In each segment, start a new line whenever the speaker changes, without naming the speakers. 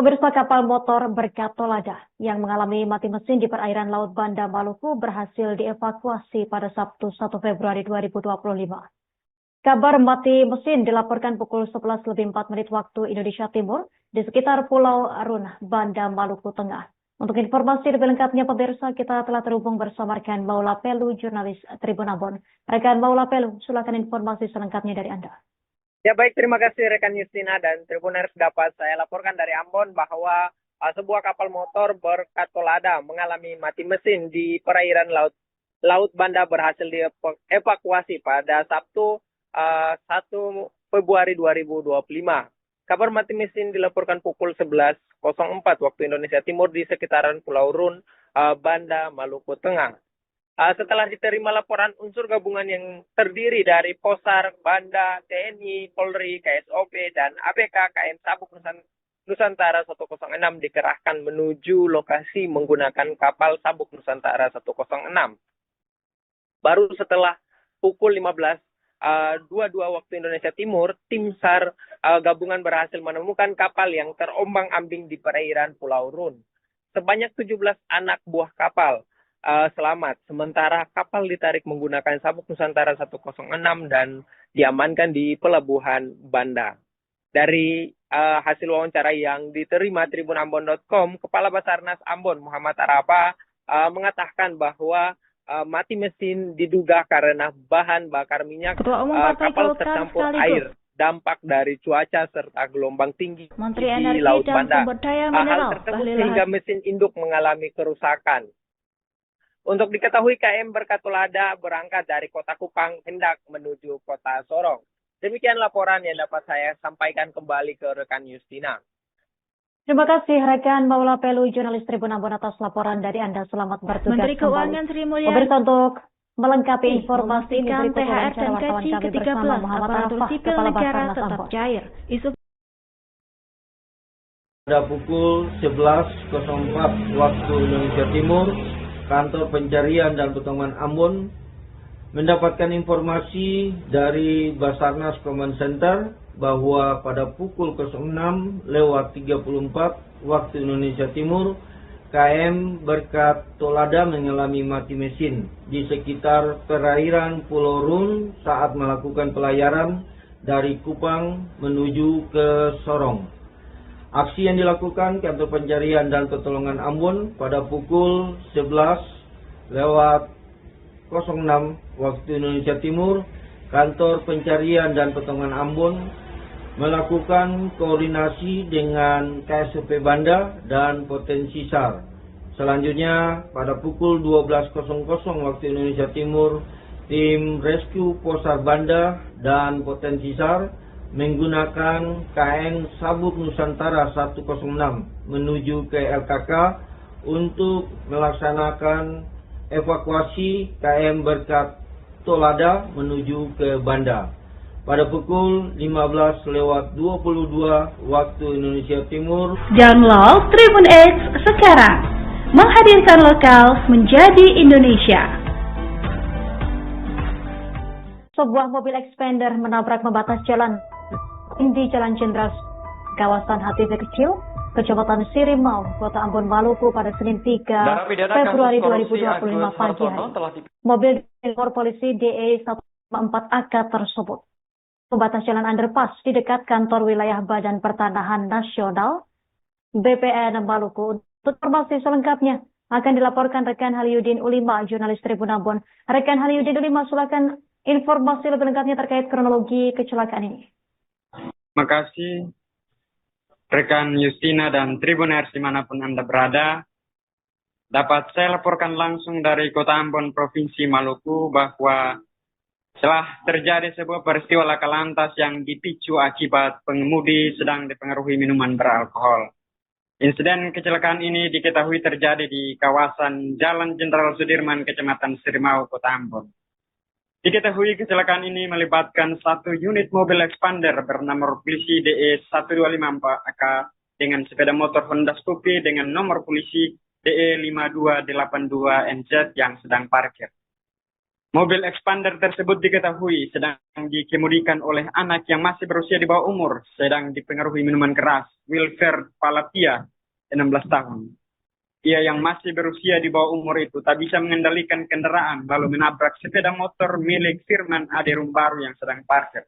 Pemirsa, kapal motor berkat Tolada yang mengalami mati mesin di perairan Laut Banda, Maluku berhasil dievakuasi pada Sabtu 1 Februari 2025. Kabar mati mesin dilaporkan pukul 11:04 waktu Indonesia Timur di sekitar Pulau Arun, Banda, Maluku Tengah. Untuk informasi lebih lengkapnya, pemirsa, kita telah terhubung bersama rekan Maula Pelu, jurnalis Tribun Ambon. Rekan Maula Pelu, silakan informasi selengkapnya dari Anda.
Ya baik, terima kasih rekan Justina dan Tribuners. Dapat saya laporkan dari Ambon bahwa sebuah kapal motor berkat Tolada mengalami mati mesin di perairan Laut Banda berhasil dievakuasi pada Sabtu 1 Februari 2025. Kabar mati mesin dilaporkan pukul 11:04 waktu Indonesia Timur di sekitaran Pulau Run, Banda, Maluku Tengah. Setelah diterima laporan, unsur gabungan yang terdiri dari Posar, Banda, TNI, Polri, KSOP, dan ABK KM Sabuk Nusantara 106 dikerahkan menuju lokasi menggunakan kapal Sabuk Nusantara 106. Baru setelah pukul 15:22 waktu Indonesia Timur, tim SAR gabungan berhasil menemukan kapal yang terombang-ambing di perairan Pulau Run. Sebanyak 17 anak buah kapal selamat, sementara kapal ditarik menggunakan Sabuk Nusantara 106 dan diamankan di Pelabuhan Banda. Dari hasil wawancara yang diterima tribunambon.com, Kepala Basarnas Ambon Muhammad Arapa mengatakan bahwa mati mesin diduga karena bahan bakar minyak kapal tercampur air, dampak dari cuaca serta gelombang tinggi
Menteri
di
Energi
Laut
dan
Banda.
Sumber Daya
Hal
Mineral
tersebut sehingga mesin induk mengalami kerusakan. Untuk diketahui, KM Berkat Tolada berangkat dari Kota Kupang hendak menuju Kota Sorong. Demikian laporan yang dapat saya sampaikan kembali ke rekan Justina.
Terima kasih rekan Maula Pelu, jurnalis Tribun Ambon, atas laporan dari Anda. Selamat bertugas
Menteri
kembali.
Keuangan Sri Mulyani
Pemirsa, untuk melengkapi informasi ini
memastikan
berikut
THR
wawancara
dan
wartawan
gaji
kami
ke-13
bersama Muhammad
aparatur
Arafah,
sipil
Kepala
negara
Basarnas
tetap
Ambon.
cair. Isu
Pada pukul 11:04 waktu Indonesia Timur, Kantor Pencarian dan Pertolongan Ambon mendapatkan informasi dari Basarnas Command Center bahwa pada pukul 06:34 waktu Indonesia Timur, KM Berkat Tolada mengalami mati mesin di sekitar perairan Pulau Run saat melakukan pelayaran dari Kupang menuju ke Sorong. Aksi yang dilakukan Kantor Pencarian dan Pertolongan Ambon pada pukul 11:06 waktu Indonesia Timur, Kantor Pencarian dan Pertolongan Ambon melakukan koordinasi dengan KSOP Banda dan Potensi SAR. Selanjutnya, pada pukul 12:00 waktu Indonesia Timur, tim Rescue Posar Banda dan Potensi SAR menggunakan KM Sabuk Nusantara 106 menuju ke LKK untuk melaksanakan evakuasi KM Berkat Tolada menuju ke Banda. Pada pukul 15:22 waktu Indonesia Timur.
Download Tribun X sekarang, menghadirkan lokal menjadi Indonesia.
Sebuah mobil expander menabrak membatas jalan di Jalan Jenderal kawasan Hatice Kecil, Kecamatan Sirimau, Kota Ambon, Maluku pada Senin 3 Februari 2025 pagi hari. Mobil nomor polisi DE 154AK tersebut membatas jalan underpass di dekat kantor wilayah Badan Pertanahan Nasional BPN Maluku. Untuk informasi selengkapnya akan dilaporkan rekan Haliudin Ulima, jurnalis Tribun Ambon. Rekan Haliudin Ulima, silakan informasi lebih lengkapnya terkait kronologi kecelakaan ini.
Terima kasih rekan Justina dan Tribuners dimanapun Anda berada. Dapat saya laporkan langsung dari Kota Ambon, Provinsi Maluku, bahwa telah terjadi sebuah peristiwa laka lantas yang dipicu akibat pengemudi sedang dipengaruhi minuman beralkohol. Insiden kecelakaan ini diketahui terjadi di kawasan Jalan Jenderal Sudirman, Kecamatan Sirimau, Kota Ambon. Diketahui kecelakaan ini melibatkan satu unit mobil expander bernama polisi DE 1254AK dengan sepeda motor Honda Scoopy dengan nomor polisi DE 5282NZ yang sedang parkir. Mobil expander tersebut diketahui sedang dikemudikan oleh anak yang masih berusia di bawah umur, sedang dipengaruhi minuman keras, Wilfred Palatia, 16 tahun. Ia yang masih berusia di bawah umur itu tak bisa mengendalikan kendaraan, lalu menabrak sepeda motor milik Firman Ade Rumbaru yang sedang parkir.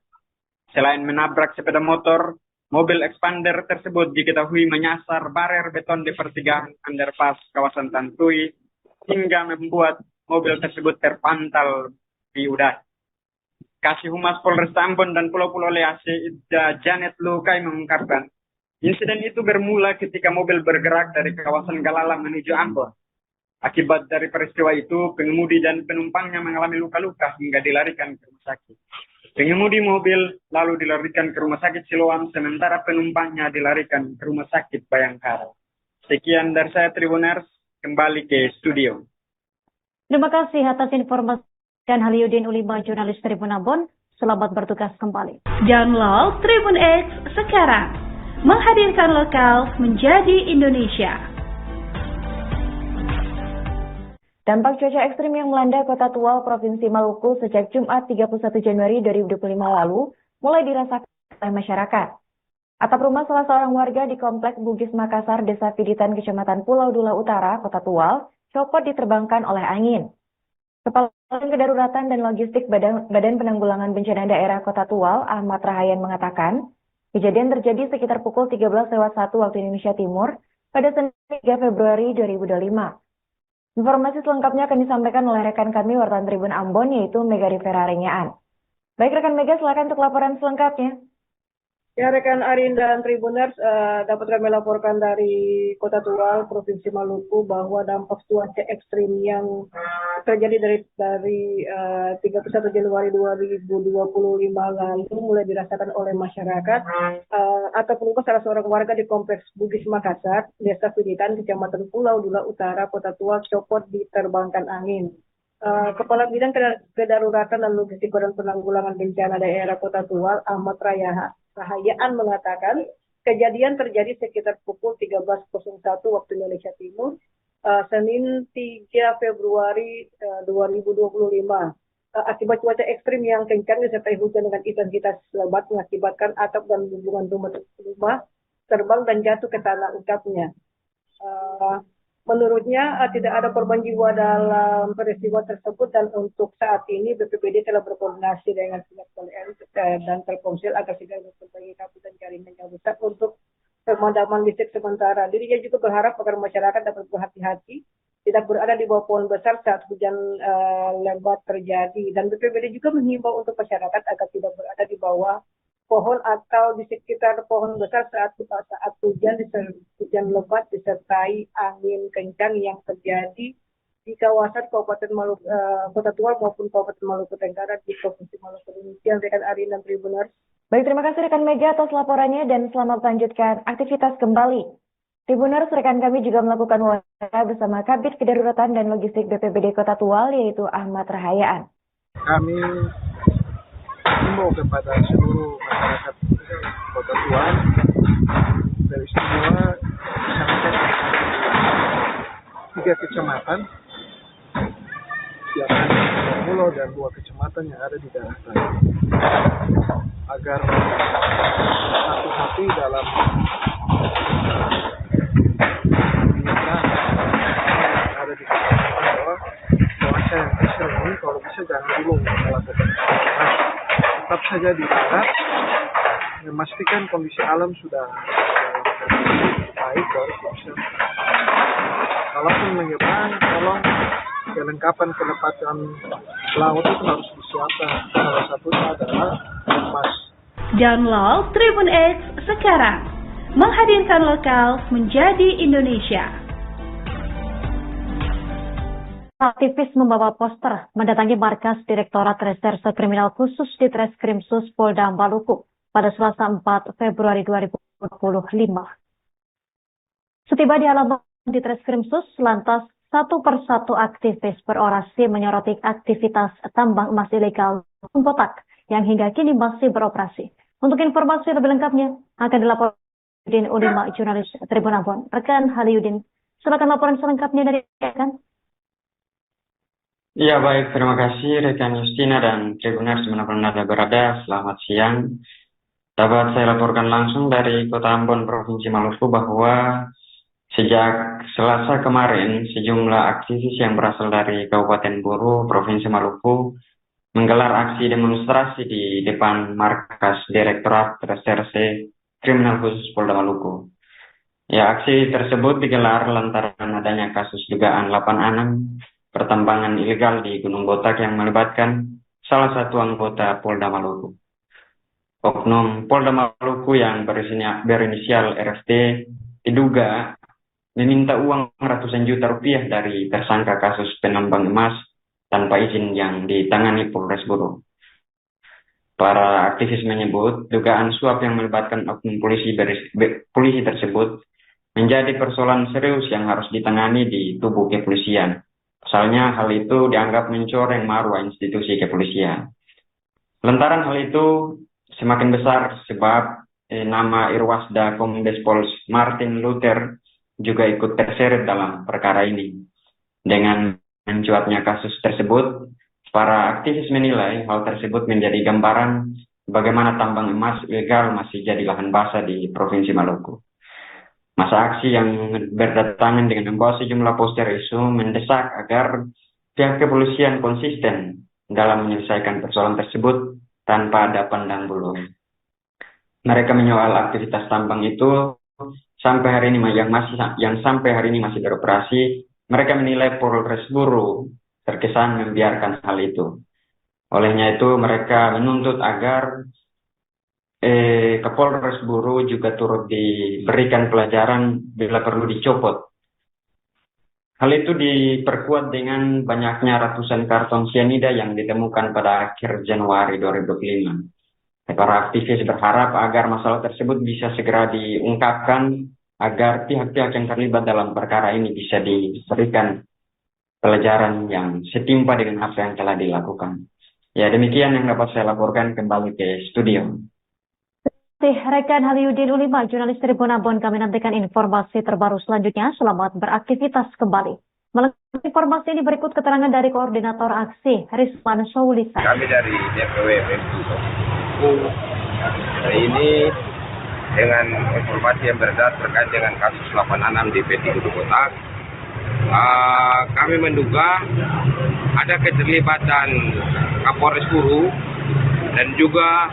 Selain menabrak sepeda motor, mobil expander tersebut diketahui menyasar barer beton di pertigaan underpass kawasan Tantui, hingga membuat mobil tersebut terpantal di udara. Kasih Humas Polresta Ambon dan Pulau-Pulau Lease, Ibda Janet Lukai mengungkapkan, insiden itu bermula ketika mobil bergerak dari kawasan Galala menuju Ambon. Akibat dari peristiwa itu, pengemudi dan penumpangnya mengalami luka-luka hingga dilarikan ke rumah sakit. Pengemudi mobil lalu dilarikan ke rumah sakit Siloam, sementara penumpangnya dilarikan ke rumah sakit Bayangkara. Sekian dari saya Tribuners, kembali ke studio.
Terima kasih atas informasi dan Haliudin Ulima, jurnalis Tribun Ambon. Selamat bertugas kembali.
Download Tribun X sekarang. Menghadirkan lokal menjadi Indonesia.
Dampak cuaca ekstrim yang melanda Kota Tual, Provinsi Maluku sejak Jumat 31 Januari 2025 lalu mulai dirasakan oleh masyarakat. Atap rumah salah seorang warga di Komplek Bugis Makassar, Desa Piditan, Kecamatan Pulau Dula Utara, Kota Tual, copot diterbangkan oleh angin. Kepala Kedaruratan dan Logistik Badan Penanggulangan Bencana Daerah Kota Tual, Ahmad Rahayan mengatakan, kejadian terjadi sekitar pukul 13.01 waktu Indonesia Timur pada Senin 3 Februari 2025. Informasi selengkapnya akan disampaikan oleh rekan kami wartawan Tribun Ambon, yaitu Mega Rivera Rengaan. Baik rekan Mega, silakan untuk laporan selengkapnya.
Ya, rekan Arin dan Tribuners, dapat kami laporkan dari Kota Tual, Provinsi Maluku, bahwa dampak cuaca ekstrim yang terjadi dari 31 Januari 2025 lalu mulai dirasakan oleh masyarakat ataupun salah seorang warga di Kompleks Bugis Makassar, Desa Piditan, Kecamatan Pulau Dula Utara, Kota Tual, copot diterbangkan angin. Kepala Bidang Kedaruratan dan Logistik Badan Penanggulangan Bencana Daerah Kota Tual, Ahmad Rahayaan mengatakan, kejadian terjadi sekitar pukul 13.01 waktu Indonesia Timur, Senin 3 Februari 2025. Akibat cuaca ekstrim yang kencang disertai hujan dengan intensitas lebat mengakibatkan atap dan hubungan rumah terbang dan jatuh ke tanah ucapnya. Menurutnya tidak ada korban jiwa dalam peristiwa tersebut dan untuk saat ini BPBD telah berkoordinasi dengan pihak PLN dan Telkomsel agar segera memperbaiki kabel dan jaringan yang rusak untuk pemadaman listrik sementara. Dirinya juga berharap agar masyarakat dapat berhati-hati, tidak berada di bawah pohon besar saat hujan lebat terjadi. Dan BPBD juga menghimbau untuk masyarakat agar tidak berada di bawah pohon atau di sekitar pohon besar saat hujan lebat disertai angin kencang yang terjadi di kawasan Kabupaten Maluku, Kota Tual maupun Kabupaten Maluku Tenggara di Provinsi Maluku. Demikian rekan Arin dan Tribuners.
Baik, terima kasih rekan Mega atas laporannya dan selamat melanjutkan aktivitas kembali. Tribuners, rekan kami juga melakukan wawancara bersama Kabid Kedaruratan dan Logistik BPBD Kota Tual, yaitu Ahmad Rahayaan.
Kami himbau kepada seluruh masyarakat Kota Tual dari semua masyarakat 3 kecamatan, yakni Pulau dan 2 kecamatan yang ada di daerah tadi, agar hati-hati dalam yang ada di kecamatan, bahwa cuaca yang ekstrem ini kalau bisa jangan dulu melakukan. Tetap saja di darat, memastikan kondisi alam sudah baik, baru bisa. Kalaupun menyeberang, tolong kelengkapan penempatan laut itu harus disiapkan. Salah satunya adalah emas.
Download Tribun X sekarang. Menghadirkan lokal menjadi Indonesia.
Aktivis membawa poster mendatangi markas Direktorat Reserse Kriminal Khusus di Treskrimsus Polda Maluku pada Selasa 4 Februari 2025. Setiba di halaman di Treskrimsus, lantas satu persatu aktivis berorasi menyoroti aktivitas tambang emas ilegal Kotak yang hingga kini masih beroperasi. Untuk informasi lebih lengkapnya akan dilaporkan Haliudin Ulima, jurnalis Tribun Ambon. Rekan Haliudin, silakan laporan selengkapnya dari rekan.
Ya baik, terima kasih rekan Justina dan Tribuners dimanapun Anda berada. Selamat siang. Dapat saya laporkan langsung dari Kota Ambon, Provinsi Maluku bahwa sejak Selasa kemarin sejumlah aktivis yang berasal dari Kabupaten Buru, Provinsi Maluku menggelar aksi demonstrasi di depan markas Direktorat Reserse Kriminal Khusus Polda Maluku. Ya, aksi tersebut digelar lantaran adanya kasus dugaan 86 pertambangan ilegal di Gunung Botak yang melibatkan salah satu anggota Polda Maluku. Oknum Polda Maluku yang berinisial RFT diduga meminta uang ratusan juta rupiah dari tersangka kasus penambang emas tanpa izin yang ditangani Polres Buru. Para aktivis menyebut dugaan suap yang melibatkan oknum polisi tersebut menjadi persoalan serius yang harus ditangani di tubuh kepolisian. Pasalnya hal itu dianggap mencoreng marwah institusi kepolisian. Lantaran hal itu semakin besar sebab nama Irwasda Kombes Pol Martin Luther juga ikut terseret dalam perkara ini. Dengan mencuatnya kasus tersebut, para aktivis menilai hal tersebut menjadi gambaran bagaimana tambang emas ilegal masih jadi lahan basah di Provinsi Maluku. Masa aksi yang berdatangan dengan membawa sejumlah poster isu mendesak agar pihak kepolisian konsisten dalam menyelesaikan persoalan tersebut tanpa ada pandang bulu. Mereka menyoal aktivitas tambang itu sampai hari ini yang sampai hari ini masih beroperasi. Mereka menilai Polres Buru terkesan membiarkan hal itu. Olehnya itu mereka menuntut agar Kapolres Buru juga turut diberikan pelajaran bila perlu dicopot. Hal itu diperkuat dengan banyaknya ratusan karton sianida yang ditemukan pada akhir Januari 2025. Para aktivis berharap agar masalah tersebut bisa segera diungkapkan agar pihak-pihak yang terlibat dalam perkara ini bisa diberikan pelajaran yang setimpa dengan apa yang telah dilakukan. Ya, demikian yang dapat saya laporkan, kembali ke studio.
Rekan Haliudin Ulima, jurnalis Tribun Ambon, kami nantikan informasi terbaru selanjutnya. Selamat beraktivitas kembali. Melengkapi informasi ini berikut keterangan dari Koordinator Aksi, Rizwan Soulisa.
Kami dari DPW PMU hari ini dengan informasi yang beredar terkait dengan kasus 86 di PT Gunung Botak. Kami menduga ada keterlibatan Kapolres Buru dan juga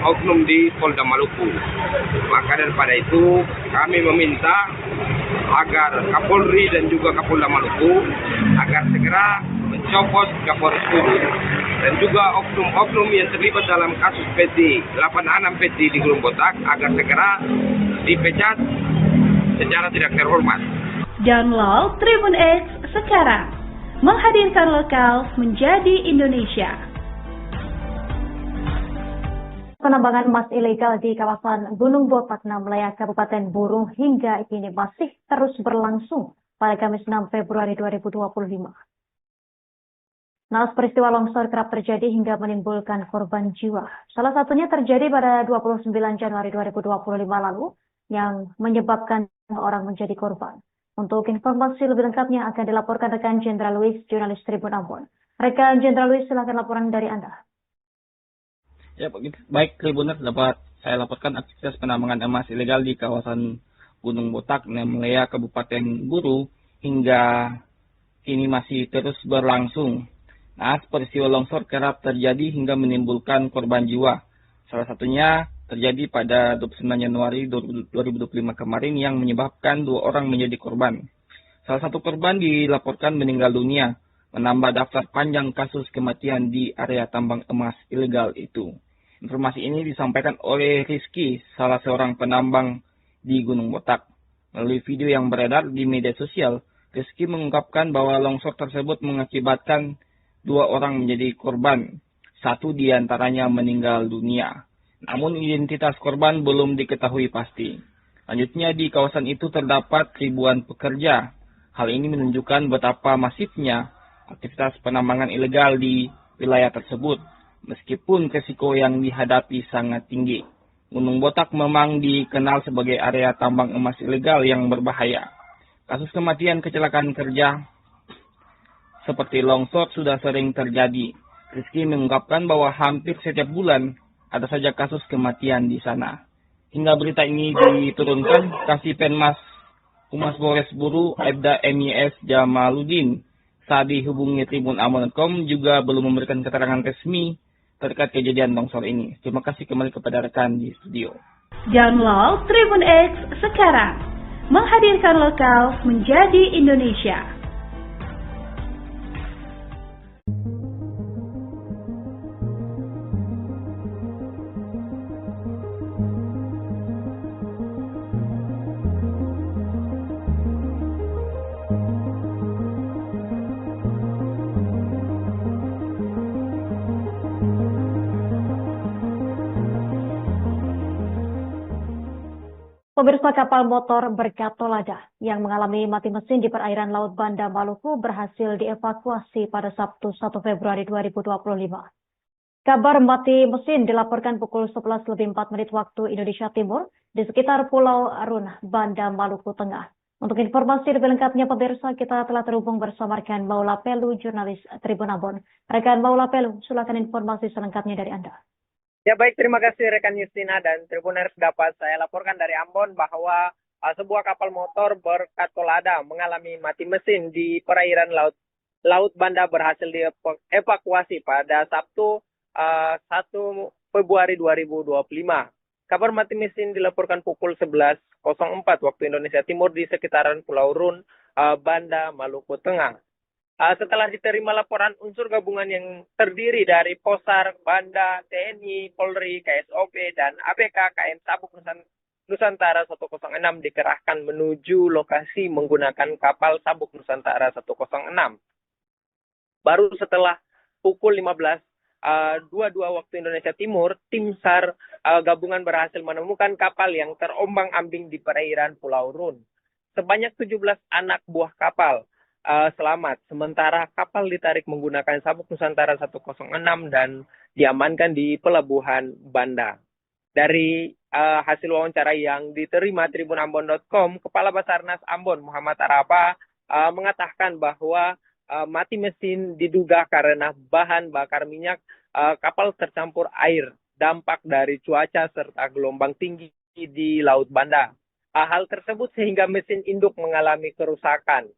oknum di Polda Maluku. Maka daripada itu kami meminta agar Kapolri dan juga Kapolda Maluku agar segera mencopot Kapolres Buru dan juga oknum-oknum yang terlibat dalam kasus PT 86 PT di Gunung Botak agar segera dipecat secara tidak terhormat.
Download Tribun X sekarang, menghadirkan lokal menjadi Indonesia.
Penambangan emas ilegal di kawasan Gunung Botak, Namlaya, Kabupaten Buru hingga kini masih terus berlangsung pada Kamis 6 Februari 2025. Naas peristiwa longsor kerap terjadi hingga menimbulkan korban jiwa. Salah satunya terjadi pada 29 Januari 2025 lalu yang menyebabkan orang menjadi korban. Untuk informasi lebih lengkapnya akan dilaporkan rekan Jenderal Luis, jurnalis Tribun Ambon. Rekan Jenderal Luis, silakan laporan dari Anda.
Ya, baik Tribuners, dapat saya laporkan aktivitas penambangan emas ilegal di kawasan Gunung Botak, Namlaya, Kabupaten Buru hingga kini masih terus berlangsung. Naas peristiwa longsor kerap terjadi hingga menimbulkan korban jiwa. Salah satunya terjadi pada 29 Januari 2025 kemarin yang menyebabkan 2 orang menjadi korban. Salah satu korban dilaporkan meninggal dunia, menambah daftar panjang kasus kematian di area tambang emas ilegal itu. Informasi ini disampaikan oleh Rizky, salah seorang penambang di Gunung Botak. Melalui video yang beredar di media sosial, Rizky mengungkapkan bahwa longsor tersebut mengakibatkan 2 orang menjadi korban. 1 diantaranya meninggal dunia. Namun identitas korban belum diketahui pasti. Selanjutnya di kawasan itu terdapat ribuan pekerja. Hal ini menunjukkan betapa masifnya aktivitas penambangan ilegal di wilayah tersebut. Meskipun risiko yang dihadapi sangat tinggi. Gunung Botak memang dikenal sebagai area tambang emas ilegal yang berbahaya. Kasus kematian kecelakaan kerja seperti longsor sudah sering terjadi. Rizky mengungkapkan bahwa hampir setiap bulan ada saja kasus kematian di sana. Hingga berita ini diturunkan, Kasih Penmas Humas Polres Buru Aibda MIS Jamaludin saat dihubungi Tribun Ambon.com juga belum memberikan keterangan resmi terkait kejadian longsor ini. Terima kasih kembali kepada rekan di studio.
Download Tribun X sekarang, menghadirkan lokal menjadi Indonesia.
Pemirsa, kapal motor Berkat Tolada yang mengalami mati mesin di perairan Laut Banda, Maluku berhasil dievakuasi pada Sabtu 1 Februari 2025. Kabar mati mesin dilaporkan pukul 11:04 waktu Indonesia Timur di sekitar Pulau Run, Banda, Maluku Tengah. Untuk informasi lebih lengkapnya, pemirsa, kita telah terhubung bersama rekan Maula Pelu, jurnalis Tribun Ambon. Rekan Maula Pelu, silakan informasi selengkapnya dari Anda.
Ya baik, terima kasih rekan Justina dan Tribuners. Dapat saya laporkan dari Ambon bahwa sebuah kapal motor Berkat Tolada mengalami mati mesin di perairan Laut Banda berhasil dievakuasi pada Sabtu 1 Februari 2025. Kabar mati mesin dilaporkan pukul 11:04 waktu Indonesia Timur di sekitaran Pulau Run, Banda, Maluku Tengah. Setelah diterima laporan, unsur gabungan yang terdiri dari Posar, Banda, TNI, Polri, KSOP, dan ABK KM Sabuk Nusantara 106 dikerahkan menuju lokasi menggunakan kapal Sabuk Nusantara 106. Baru setelah pukul 15:22 waktu Indonesia Timur, tim SAR gabungan berhasil menemukan kapal yang terombang-ambing di perairan Pulau Run. Sebanyak 17 anak buah kapal selamat, sementara kapal ditarik menggunakan Sabuk Nusantara 106 dan diamankan di Pelabuhan Banda. Dari hasil wawancara yang diterima tribunambon.com, Kepala Basarnas Ambon Muhammad Arafa mengatakan bahwa mati mesin diduga karena bahan bakar minyak kapal tercampur air, dampak dari cuaca serta gelombang tinggi di Laut Banda. Hal tersebut sehingga mesin induk mengalami kerusakan.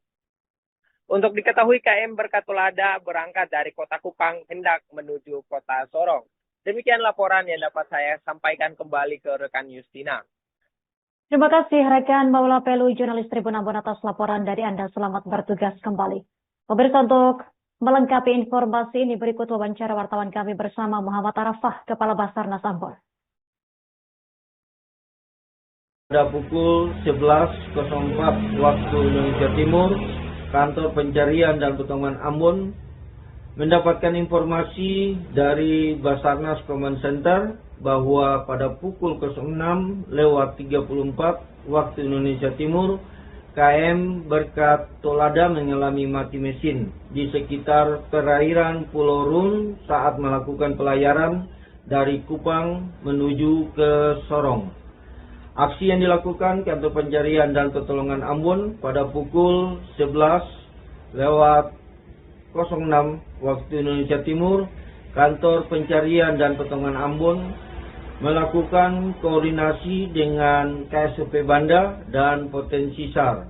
Untuk diketahui, KM Berkat Tolada berangkat dari Kota Kupang hendak menuju Kota Sorong. Demikian laporan yang dapat saya sampaikan kembali ke rekan Justina.
Terima kasih rekan Maula Pelu, jurnalis Tribun Ambon atas laporan dari Anda. Selamat bertugas kembali. Pemirsa, untuk melengkapi informasi ini berikut wawancara wartawan kami bersama Muhammad Arafah, Kepala Basarnas Ambon.
Pada pukul 11:04 waktu Indonesia Timur, Kantor Pencarian dan Pertolongan Ambon mendapatkan informasi dari Basarnas Command Center bahwa pada pukul 06:34 waktu Indonesia Timur, KM Berkat Tolada mengalami mati mesin di sekitar perairan Pulau Run saat melakukan pelayaran dari Kupang menuju ke Sorong. Aksi yang dilakukan Kantor Pencarian dan Pertolongan Ambon pada pukul 11:06 waktu Indonesia Timur, Kantor Pencarian dan Pertolongan Ambon melakukan koordinasi dengan KSOP Banda dan Potensi SAR.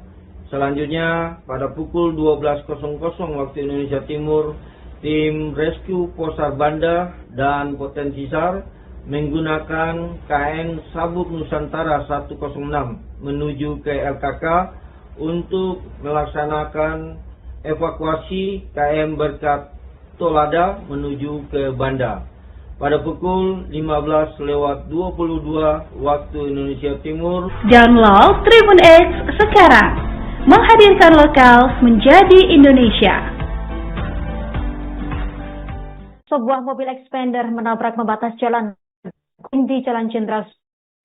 Selanjutnya, pada pukul 12:00 waktu Indonesia Timur, tim Rescue Posar Banda dan Potensi SAR menggunakan KM Sabuk Nusantara 106 menuju ke LKK untuk melaksanakan evakuasi KM Berkat Tolada menuju ke Banda. Pada pukul 15:22 waktu Indonesia Timur.
Download Tribun X sekarang, menghadirkan lokal menjadi Indonesia.
Sebuah mobil expander menabrak pembatas jalan di Jalan Jenderal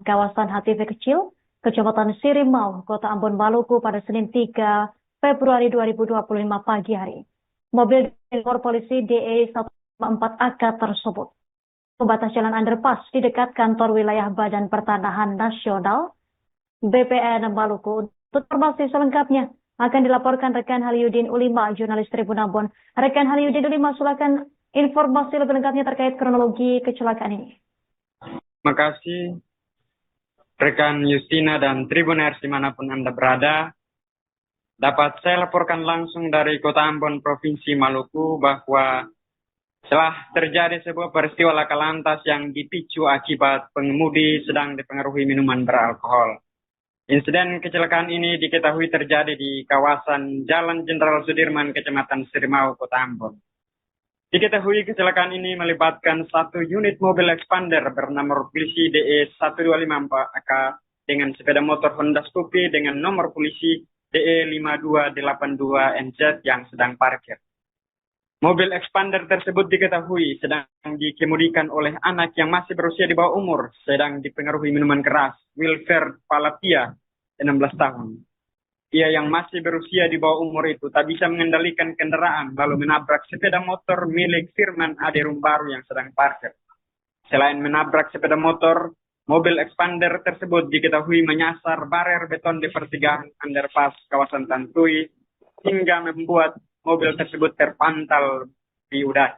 kawasan HTV Kecil, Kecamatan Sirimau, Kota Ambon, Maluku pada Senin 3 Februari 2025 pagi hari. Mobil direktur polisi DE 154AK tersebut pembatas jalan underpass di dekat kantor wilayah Badan Pertanahan Nasional BPN Maluku. Untuk informasi selengkapnya, akan dilaporkan rekan Haliudin Ulima, jurnalis Tribun Ambon. Rekan Haliudin Ulima, silakan informasi lebih lengkapnya terkait kronologi kecelakaan ini.
Terima kasih rekan Justina dan Tribuners dimanapun Anda berada. Dapat saya laporkan langsung dari Kota Ambon, Provinsi Maluku, bahwa telah terjadi sebuah peristiwa laka lantas yang dipicu akibat pengemudi sedang dipengaruhi minuman beralkohol. Insiden kecelakaan ini diketahui terjadi di kawasan Jalan Jenderal Sudirman, Kecamatan Sirimau, Kota Ambon. Diketahui kecelakaan ini melibatkan satu unit mobil expander bernama polisi DE 1254AK dengan sepeda motor Honda Scoopy dengan nomor polisi DE 5282NZ yang sedang parkir. Mobil expander tersebut diketahui sedang dikemudikan oleh anak yang masih berusia di bawah umur, sedang dipengaruhi minuman keras, Wilfred Palatia, 16 tahun. Ia yang masih berusia di bawah umur itu tak bisa mengendalikan kendaraan, lalu menabrak sepeda motor milik Firman Ade Rumbaru yang sedang parkir. Selain menabrak sepeda motor, mobil expander tersebut diketahui menyasar barer beton di pertigaan underpass kawasan Tantui, hingga membuat mobil tersebut terpantal di udara.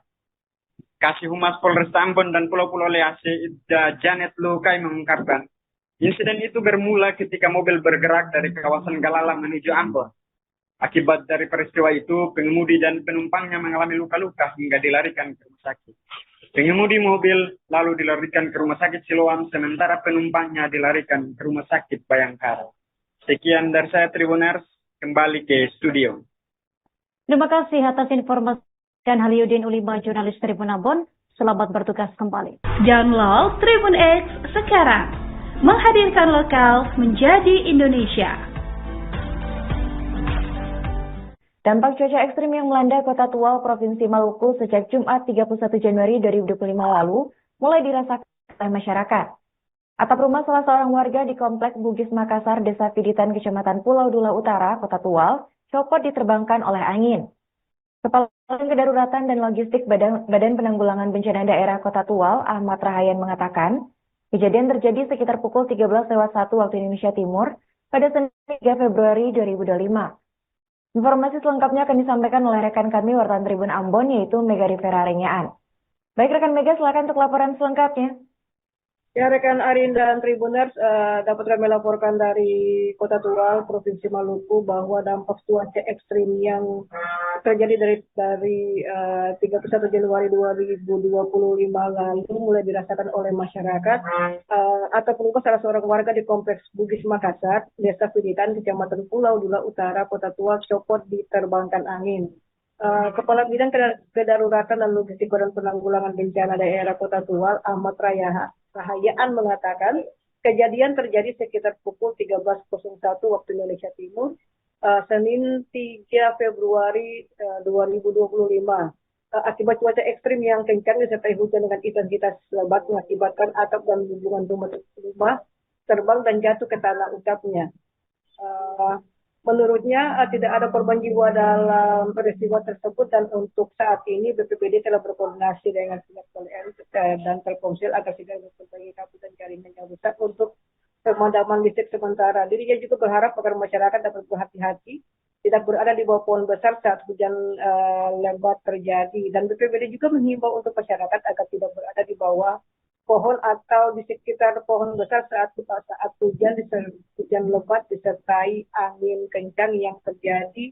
Kasih Humas Polres Ambon dan Pulau-Pulau Lease, Ida Janet Lukai mengungkapkan, insiden itu bermula ketika mobil bergerak dari kawasan Galala menuju Ambon. Akibat dari peristiwa itu, pengemudi dan penumpangnya mengalami luka-luka hingga dilarikan ke rumah sakit. Pengemudi mobil lalu dilarikan ke rumah sakit Siloam, sementara penumpangnya dilarikan ke rumah sakit Bayangkara. Sekian dari saya, Tribuners, kembali ke studio.
Terima kasih atas informasi dan Haliudin Ulima, jurnalis Tribun Ambon. Selamat bertugas kembali.
Download Tribun X sekarang. Menghadirkan lokal menjadi Indonesia.
Dampak cuaca ekstrim yang melanda Kota Tual, Provinsi Maluku sejak Jumat 31 Januari 2025 lalu mulai dirasakan oleh masyarakat. Atap rumah salah seorang warga di Komplek Bugis Makassar, Desa Piditan, Kecamatan Pulau Dula Utara, Kota Tual, copot diterbangkan oleh angin. Kepala Kedaruratan dan Logistik Badan Penanggulangan Bencana Daerah Kota Tual, Ahmad Rahayan mengatakan, kejadian terjadi sekitar pukul 13.01 waktu Indonesia Timur pada Senin 3 Februari 2025. Informasi selengkapnya akan disampaikan oleh rekan kami wartawan Tribun Ambon, yaitu Mega Rivera Rengaan. Baik rekan Mega, silakan untuk laporan selengkapnya.
Ya, rekan Arin dan Tribuners, dapat kami laporkan dari Kota Tual, Provinsi Maluku, bahwa dampak cuaca ekstrim yang terjadi dari 31 Januari 2025 lalu mulai dirasakan oleh masyarakat ataupun salah seorang warga di Kompleks Bugis Makassar, Desa Piditan, Kecamatan Pulau Dula Utara, Kota Tual, copot diterbangkan angin. Kepala Bidang Kedaruratan dan Logistik Badan Penanggulangan Bencana Daerah Kota Tual, Ahmad Rahayaan mengatakan, kejadian terjadi sekitar pukul 13.01 waktu Indonesia Timur, Senin 3 Februari 2025. Akibat cuaca ekstrim yang kencang disertai hujan dengan intensitas lebat mengakibatkan atap dan hubungan rumah terbang dan jatuh ke tanah utapnya. Menurutnya tidak ada korban jiwa dalam peristiwa tersebut dan untuk saat ini BPBD telah berkoordinasi dengan pihak PLN dan Telkomsel agar segera memperbaiki kabel dan jaringan yang rusak untuk pemadaman listrik sementara. Dirinya juga berharap agar masyarakat dapat berhati-hati, tidak berada di bawah pohon besar saat hujan lebat terjadi. Dan BPBD juga menghimbau untuk masyarakat agar tidak berada di bawah pohon atau di sekitar pohon besar saat hujan lebat disertai angin kencang yang terjadi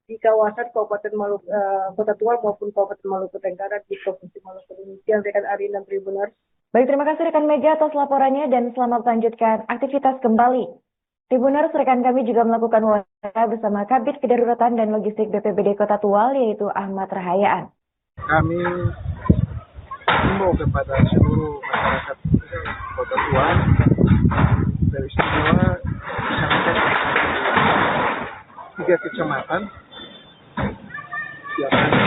di kawasan Kabupaten Maluku, Kota Tual maupun Kabupaten Maluku Tenggara di Provinsi Maluku. Demikian rekan Arin dan Tribuners.
Baik, terima kasih rekan Mega atas laporannya dan selamat melanjutkan aktivitas kembali. Tribuners, rekan kami juga melakukan wawancara bersama Kabid Kedaruratan dan Logistik BPBD Kota Tual, yaitu Ahmad Rahayaan.
Kami himbau kepada seluruh masyarakat Kota Tual dari semua masyarakat 3 kecamatan, yakni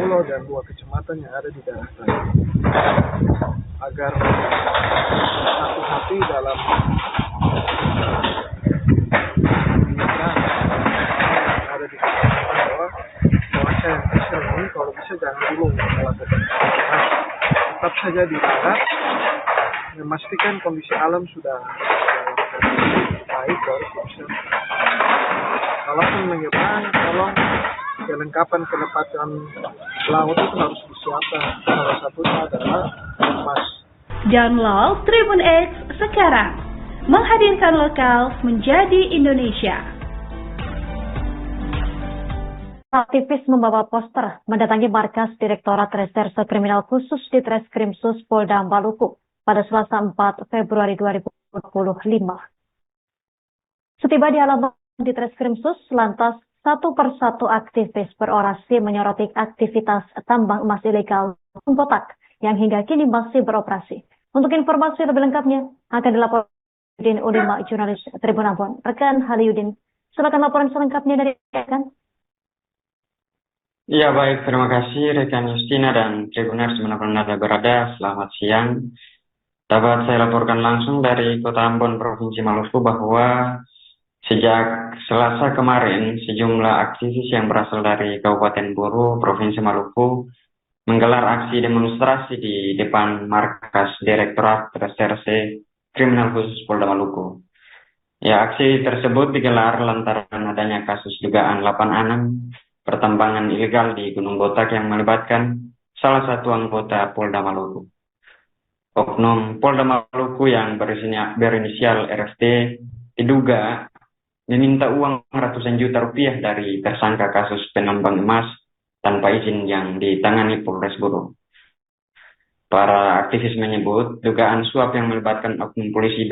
pulau dan 2 kecamatan yang ada di daerah tadi, agar hati-hati dalam pernikahan yang ada di kecamatan, bahwa cuaca yang ekstrem ini kalau bisa jangan dulu melakukan. Tetap saja di darat, memastikan kondisi alam sudah baik baru bisa kalaupun menyeberang, tolong kelengkapan penempatan laut itu harus disiapkan. Salah satunya adalah emas.
Download Tribun X sekarang, menghadirkan lokal menjadi Indonesia.
Aktivis membawa poster mendatangi markas Direktorat Reserse Kriminal Khusus di Treskrimsus Polda Maluku pada Selasa 4 Februari 2025. Setiba di halaman di Treskrimsus, lantas satu persatu aktivis berorasi menyoroti aktivitas tambang emas ilegal Botak yang hingga kini masih beroperasi. Untuk informasi lebih lengkapnya akan dilaporkan Haliudin Ulima, jurnalis Tribun Ambon. Rekan Haliudin, silakan laporan selengkapnya dari rekan.
Ya baik, terima kasih rekan Justina dan Tribuners dimanapun Anda berada. Selamat siang. Dapat saya laporkan langsung dari Kota Ambon, Provinsi Maluku bahwa sejak Selasa kemarin sejumlah aktivis yang berasal dari Kabupaten Buru, Provinsi Maluku menggelar aksi demonstrasi di depan markas Direktorat Reserse Kriminal Khusus Polda Maluku. Ya, aksi tersebut digelar lantaran adanya kasus dugaan 86 pertambangan ilegal di Gunung Botak yang melibatkan salah satu anggota Polda Maluku. Oknum Polda Maluku yang berinisial RFT diduga meminta uang ratusan juta rupiah dari tersangka kasus penambang emas tanpa izin yang ditangani Polres Buru. Para aktivis menyebut dugaan suap yang melibatkan oknum polisi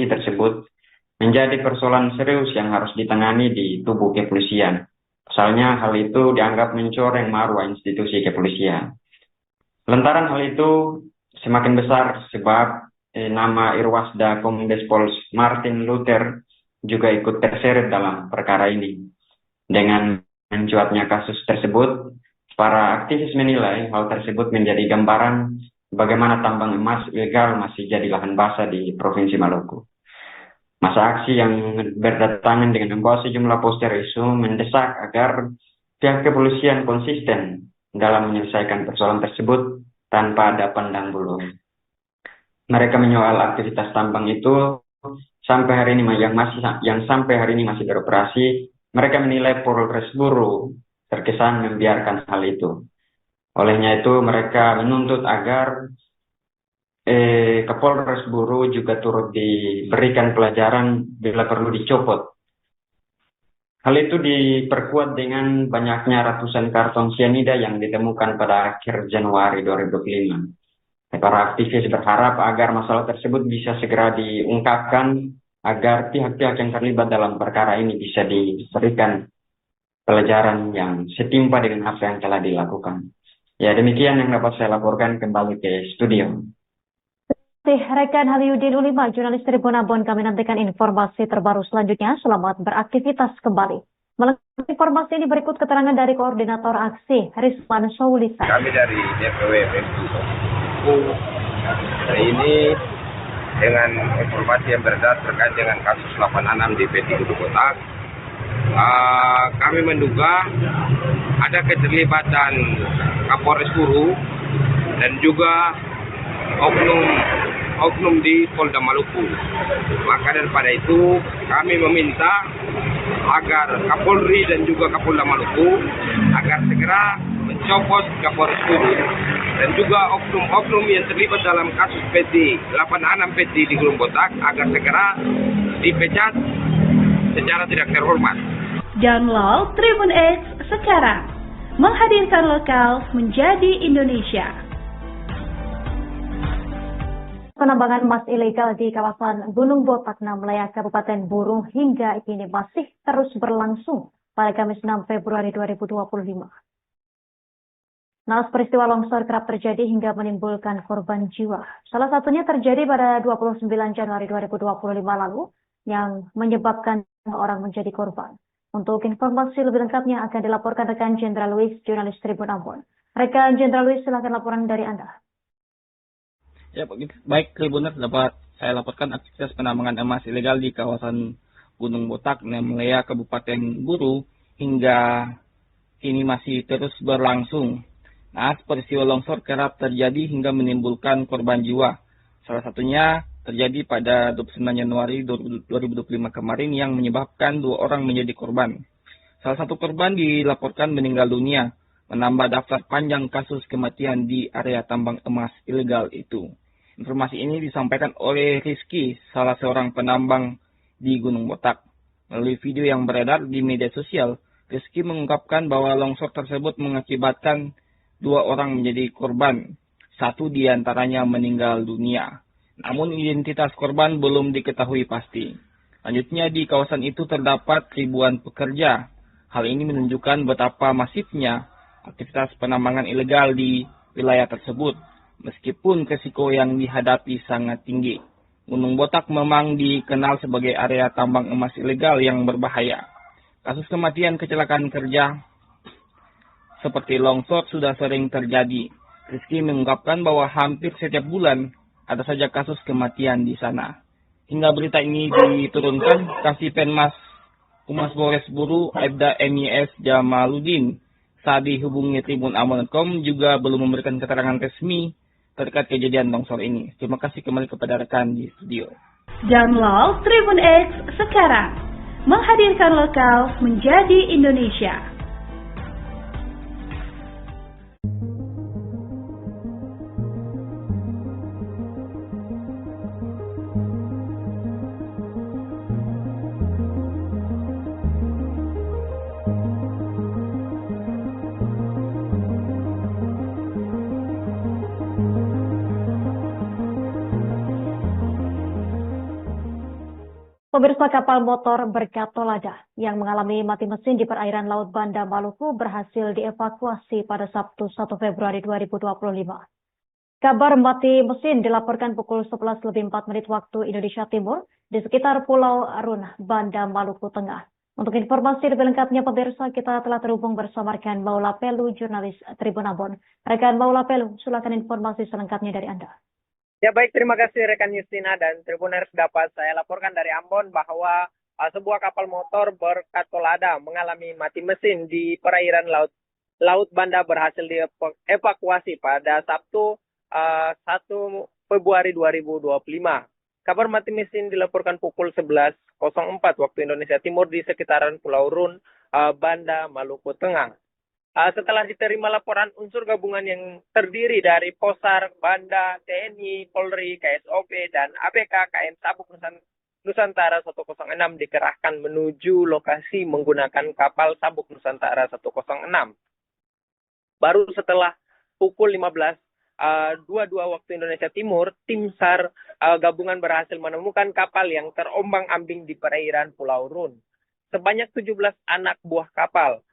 tersebut menjadi persoalan serius yang harus ditangani di tubuh kepolisian. Pasalnya hal itu dianggap mencoreng marwah institusi kepolisian. Lantaran hal itu semakin besar sebab nama Irwasda Kombes Pol Martin Luther juga ikut terseret dalam perkara ini. Dengan mencuatnya kasus tersebut, para aktivis menilai hal tersebut menjadi gambaran bagaimana tambang emas ilegal masih jadi lahan basah di Provinsi Maluku. Masa aksi yang berdatangan dengan membawa sejumlah poster isu mendesak agar pihak kepolisian konsisten dalam menyelesaikan persoalan tersebut tanpa ada pandang bulu. Mereka menyoal aktivitas tambang itu sampai hari ini yang sampai hari ini masih beroperasi. Mereka menilai Polres Buru terkesan membiarkan hal itu. Olehnya itu mereka menuntut agar Kapolres Buru juga turut diberikan pelajaran bila perlu dicopot. Hal itu diperkuat dengan banyaknya ratusan karton sianida yang ditemukan pada akhir Januari 2025. Para aktivis berharap agar masalah tersebut bisa segera diungkapkan agar pihak-pihak yang terlibat dalam perkara ini bisa diberikan pelajaran yang setimpa dengan apa yang telah dilakukan. Ya, demikian yang dapat saya laporkan, kembali ke studio.
Rekan Haliudin Ulima, jurnalis Tribun Ambon, kami nantikan informasi terbaru selanjutnya. Selamat beraktivitas kembali. Melengkapi informasi ini berikut keterangan dari Koordinator Aksi, Rizwan Saulisa.
Kami dari DPW PMU hari ini dengan informasi yang beredar terkait dengan kasus 86 di PT Gunung Botak. Kami menduga ada keterlibatan Kapolres Buru dan juga oknum di Polda Maluku. Maka daripada itu kami meminta agar Kapolri dan juga Kapolda Maluku agar segera mencopot Kapolres Buru dan juga oknum-oknum yang terlibat dalam kasus PT 86 PT di Gunung Botak agar segera dipecat secara tidak terhormat.
Download Tribun X sekarang, menghadirkan lokal menjadi Indonesia.
Penambangan emas ilegal di kawasan Gunung Botak, Namlaya, Kabupaten Buru hingga kini masih terus berlangsung pada Kamis 6 Februari 2025. Naas peristiwa longsor kerap terjadi hingga menimbulkan korban jiwa. Salah satunya terjadi pada 29 Januari 2025 lalu yang menyebabkan orang menjadi korban. Untuk informasi lebih lengkapnya akan dilaporkan rekan Jenderal Luis, jurnalis Tribun Ambon. Rekan Jenderal Luis, silakan laporan dari Anda.
Ya, baik Tribuners, dapat saya laporkan aktivitas penambangan emas ilegal di kawasan Gunung Botak, Namlaya, Kabupaten Buru hingga kini masih terus berlangsung. Naas peristiwa longsor kerap terjadi hingga menimbulkan korban jiwa. Salah satunya terjadi pada 29 Januari 2025 kemarin yang menyebabkan 2 orang menjadi korban. Salah satu korban dilaporkan meninggal dunia, menambah daftar panjang kasus kematian di area tambang emas ilegal itu. Informasi ini disampaikan oleh Rizky, salah seorang penambang di Gunung Botak. Melalui video yang beredar di media sosial, Rizky mengungkapkan bahwa longsor tersebut mengakibatkan 2 orang menjadi korban. 1 diantaranya meninggal dunia. Namun identitas korban belum diketahui pasti. Selanjutnya di kawasan itu terdapat ribuan pekerja. Hal ini menunjukkan betapa masifnya aktivitas penambangan ilegal di wilayah tersebut, meskipun risiko yang dihadapi sangat tinggi. Gunung Botak memang dikenal sebagai area tambang emas ilegal yang berbahaya. Kasus kematian kecelakaan kerja seperti longsor sudah sering terjadi. Rizky mengungkapkan bahwa hampir setiap bulan ada saja kasus kematian di sana. Hingga berita ini diturunkan, Kasih-Penmas Humas Polres Buru Aibda MIS Jamaludin saat dihubungi Tribun Ambon.com juga belum memberikan keterangan resmi terkait kejadian longsor ini. Terima kasih kembali kepada rekan di studio.
Download Tribun X sekarang, menghadirkan lokal menjadi Indonesia.
Pemirsa, kapal motor berkat Tolada yang mengalami mati mesin di perairan Laut Banda, Maluku berhasil dievakuasi pada Sabtu 1 Februari 2025. Kabar mati mesin dilaporkan pukul 11.04 waktu Indonesia Timur di sekitar Pulau Arun, Banda, Maluku Tengah. Untuk informasi lebih lengkapnya, pemirsa, kita telah terhubung bersama rekan Maula Pelu, jurnalis Tribun Ambon. Rekan Maula Pelu, silakan informasi selengkapnya dari Anda.
Ya baik, terima kasih rekan Justina dan Tribuners. Dapat saya laporkan dari Ambon bahwa sebuah kapal motor berkat Tolada mengalami mati mesin di perairan Laut Banda berhasil dievakuasi pada Sabtu 1 Februari 2025. Kabar mati mesin dilaporkan pukul 11.04 waktu Indonesia Timur di sekitaran Pulau Run, Banda, Maluku Tengah. Setelah diterima laporan, unsur gabungan yang terdiri dari Posar, Banda, TNI, Polri, KSOP, dan ABK KM Sabuk Nusantara 106 dikerahkan menuju lokasi menggunakan kapal Sabuk Nusantara 106. Baru setelah pukul 15.22 waktu Indonesia Timur, tim SAR gabungan berhasil menemukan kapal yang terombang-ambing di perairan Pulau Run. Sebanyak 17 anak buah kapal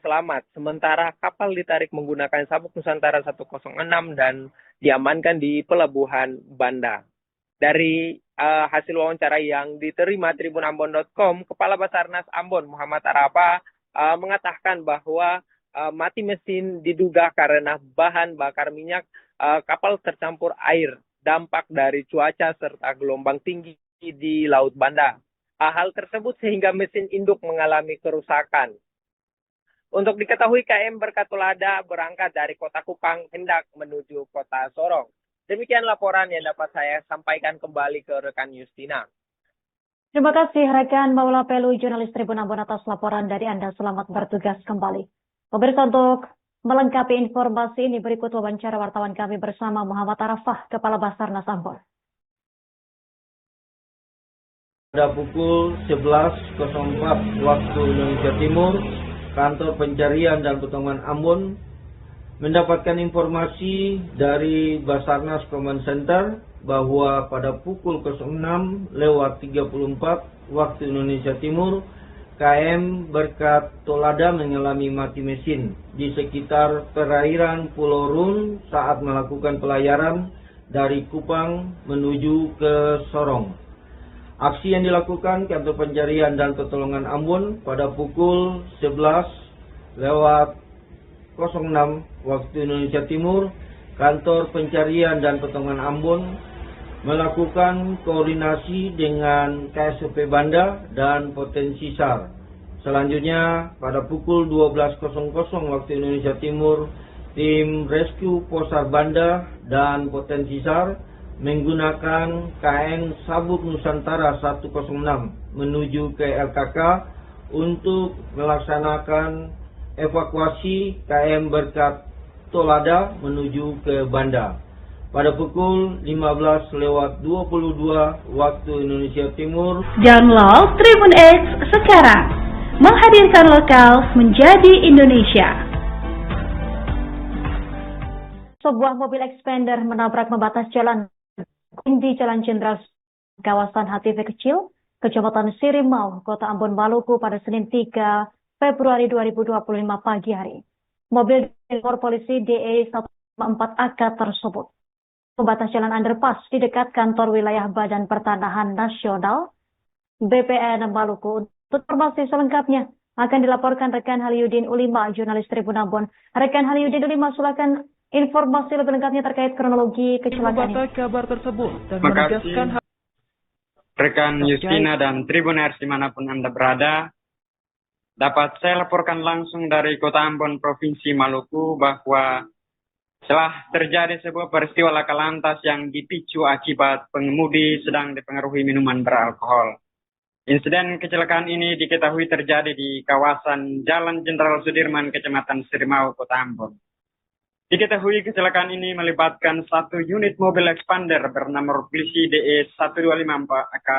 selamat, sementara kapal ditarik menggunakan Sabuk Nusantara 106 dan diamankan di Pelabuhan Banda. Dari hasil wawancara yang diterima tribunambon.com, Kepala Basarnas Ambon Muhammad Arafa mengatakan bahwa mati mesin diduga karena bahan bakar minyak kapal tercampur air, dampak dari cuaca serta gelombang tinggi di Laut Banda. Hal tersebut sehingga mesin induk mengalami kerusakan. Untuk diketahui, KM Berkat Tolada berangkat dari Kota Kupang hendak menuju Kota Sorong. Demikian laporan yang dapat saya sampaikan kembali ke rekan Justina.
Terima kasih rekan Maula Pelu, jurnalis Tribun Ambon atas laporan dari Anda. Selamat bertugas kembali. Pemirsa, untuk melengkapi informasi ini berikut wawancara wartawan kami bersama Muhammad Arafah, Kepala Basarnas Ambon.
Pada pukul 11.04 waktu Indonesia Timur, Kantor Pencarian dan Pertolongan Ambon mendapatkan informasi dari Basarnas Command Center bahwa pada pukul 06.34 waktu Indonesia Timur, KM Berkat Tolada mengalami mati mesin di sekitar perairan Pulau Run saat melakukan pelayaran dari Kupang menuju ke Sorong. Aksi yang dilakukan Kantor Pencarian dan Pertolongan Ambon pada pukul 11.06 waktu Indonesia Timur, Kantor Pencarian dan Pertolongan Ambon melakukan koordinasi dengan KSOP Banda dan Potensi SAR. Selanjutnya, pada pukul 12.00 waktu Indonesia Timur, tim Rescue Posar Banda dan Potensi SAR menggunakan KM Sabuk Nusantara 106 menuju ke LKK untuk melaksanakan evakuasi KM Berkat Tolada menuju ke Banda. Pada pukul 15:22 waktu Indonesia Timur.
Download Tribun X sekarang, menghadirkan lokal menjadi Indonesia.
Sebuah mobil expander menabrak membatas jalan di Jalan Jenderal kawasan HTV Kecil, Kecamatan Sirimau, Kota Ambon, Maluku pada Senin 3 Februari 2025 pagi hari. Mobil nomor polisi DE 154AK tersebut membatas jalan underpass di dekat kantor wilayah Badan Pertanahan Nasional BPN Maluku. Untuk informasi selengkapnya akan dilaporkan rekan Haliudin Ulima, jurnalis Tribun Ambon. Rekan Haliudin Ulima, silakan informasi lebih lengkapnya terkait kronologi kecelakaan ini.
Kabar tersebut dan
Terima kasih rekan Justina dan Tribuners dimanapun Anda berada. Dapat saya laporkan langsung dari Kota Ambon, Provinsi Maluku bahwa telah terjadi sebuah peristiwa laka lantas yang dipicu akibat pengemudi sedang dipengaruhi minuman beralkohol. Insiden kecelakaan ini diketahui terjadi di kawasan Jalan Jenderal Sudirman, Kecamatan Sirimau, Kota Ambon. Diketahui kecelakaan ini melibatkan satu unit mobil expander bernama polisi DE 1254AK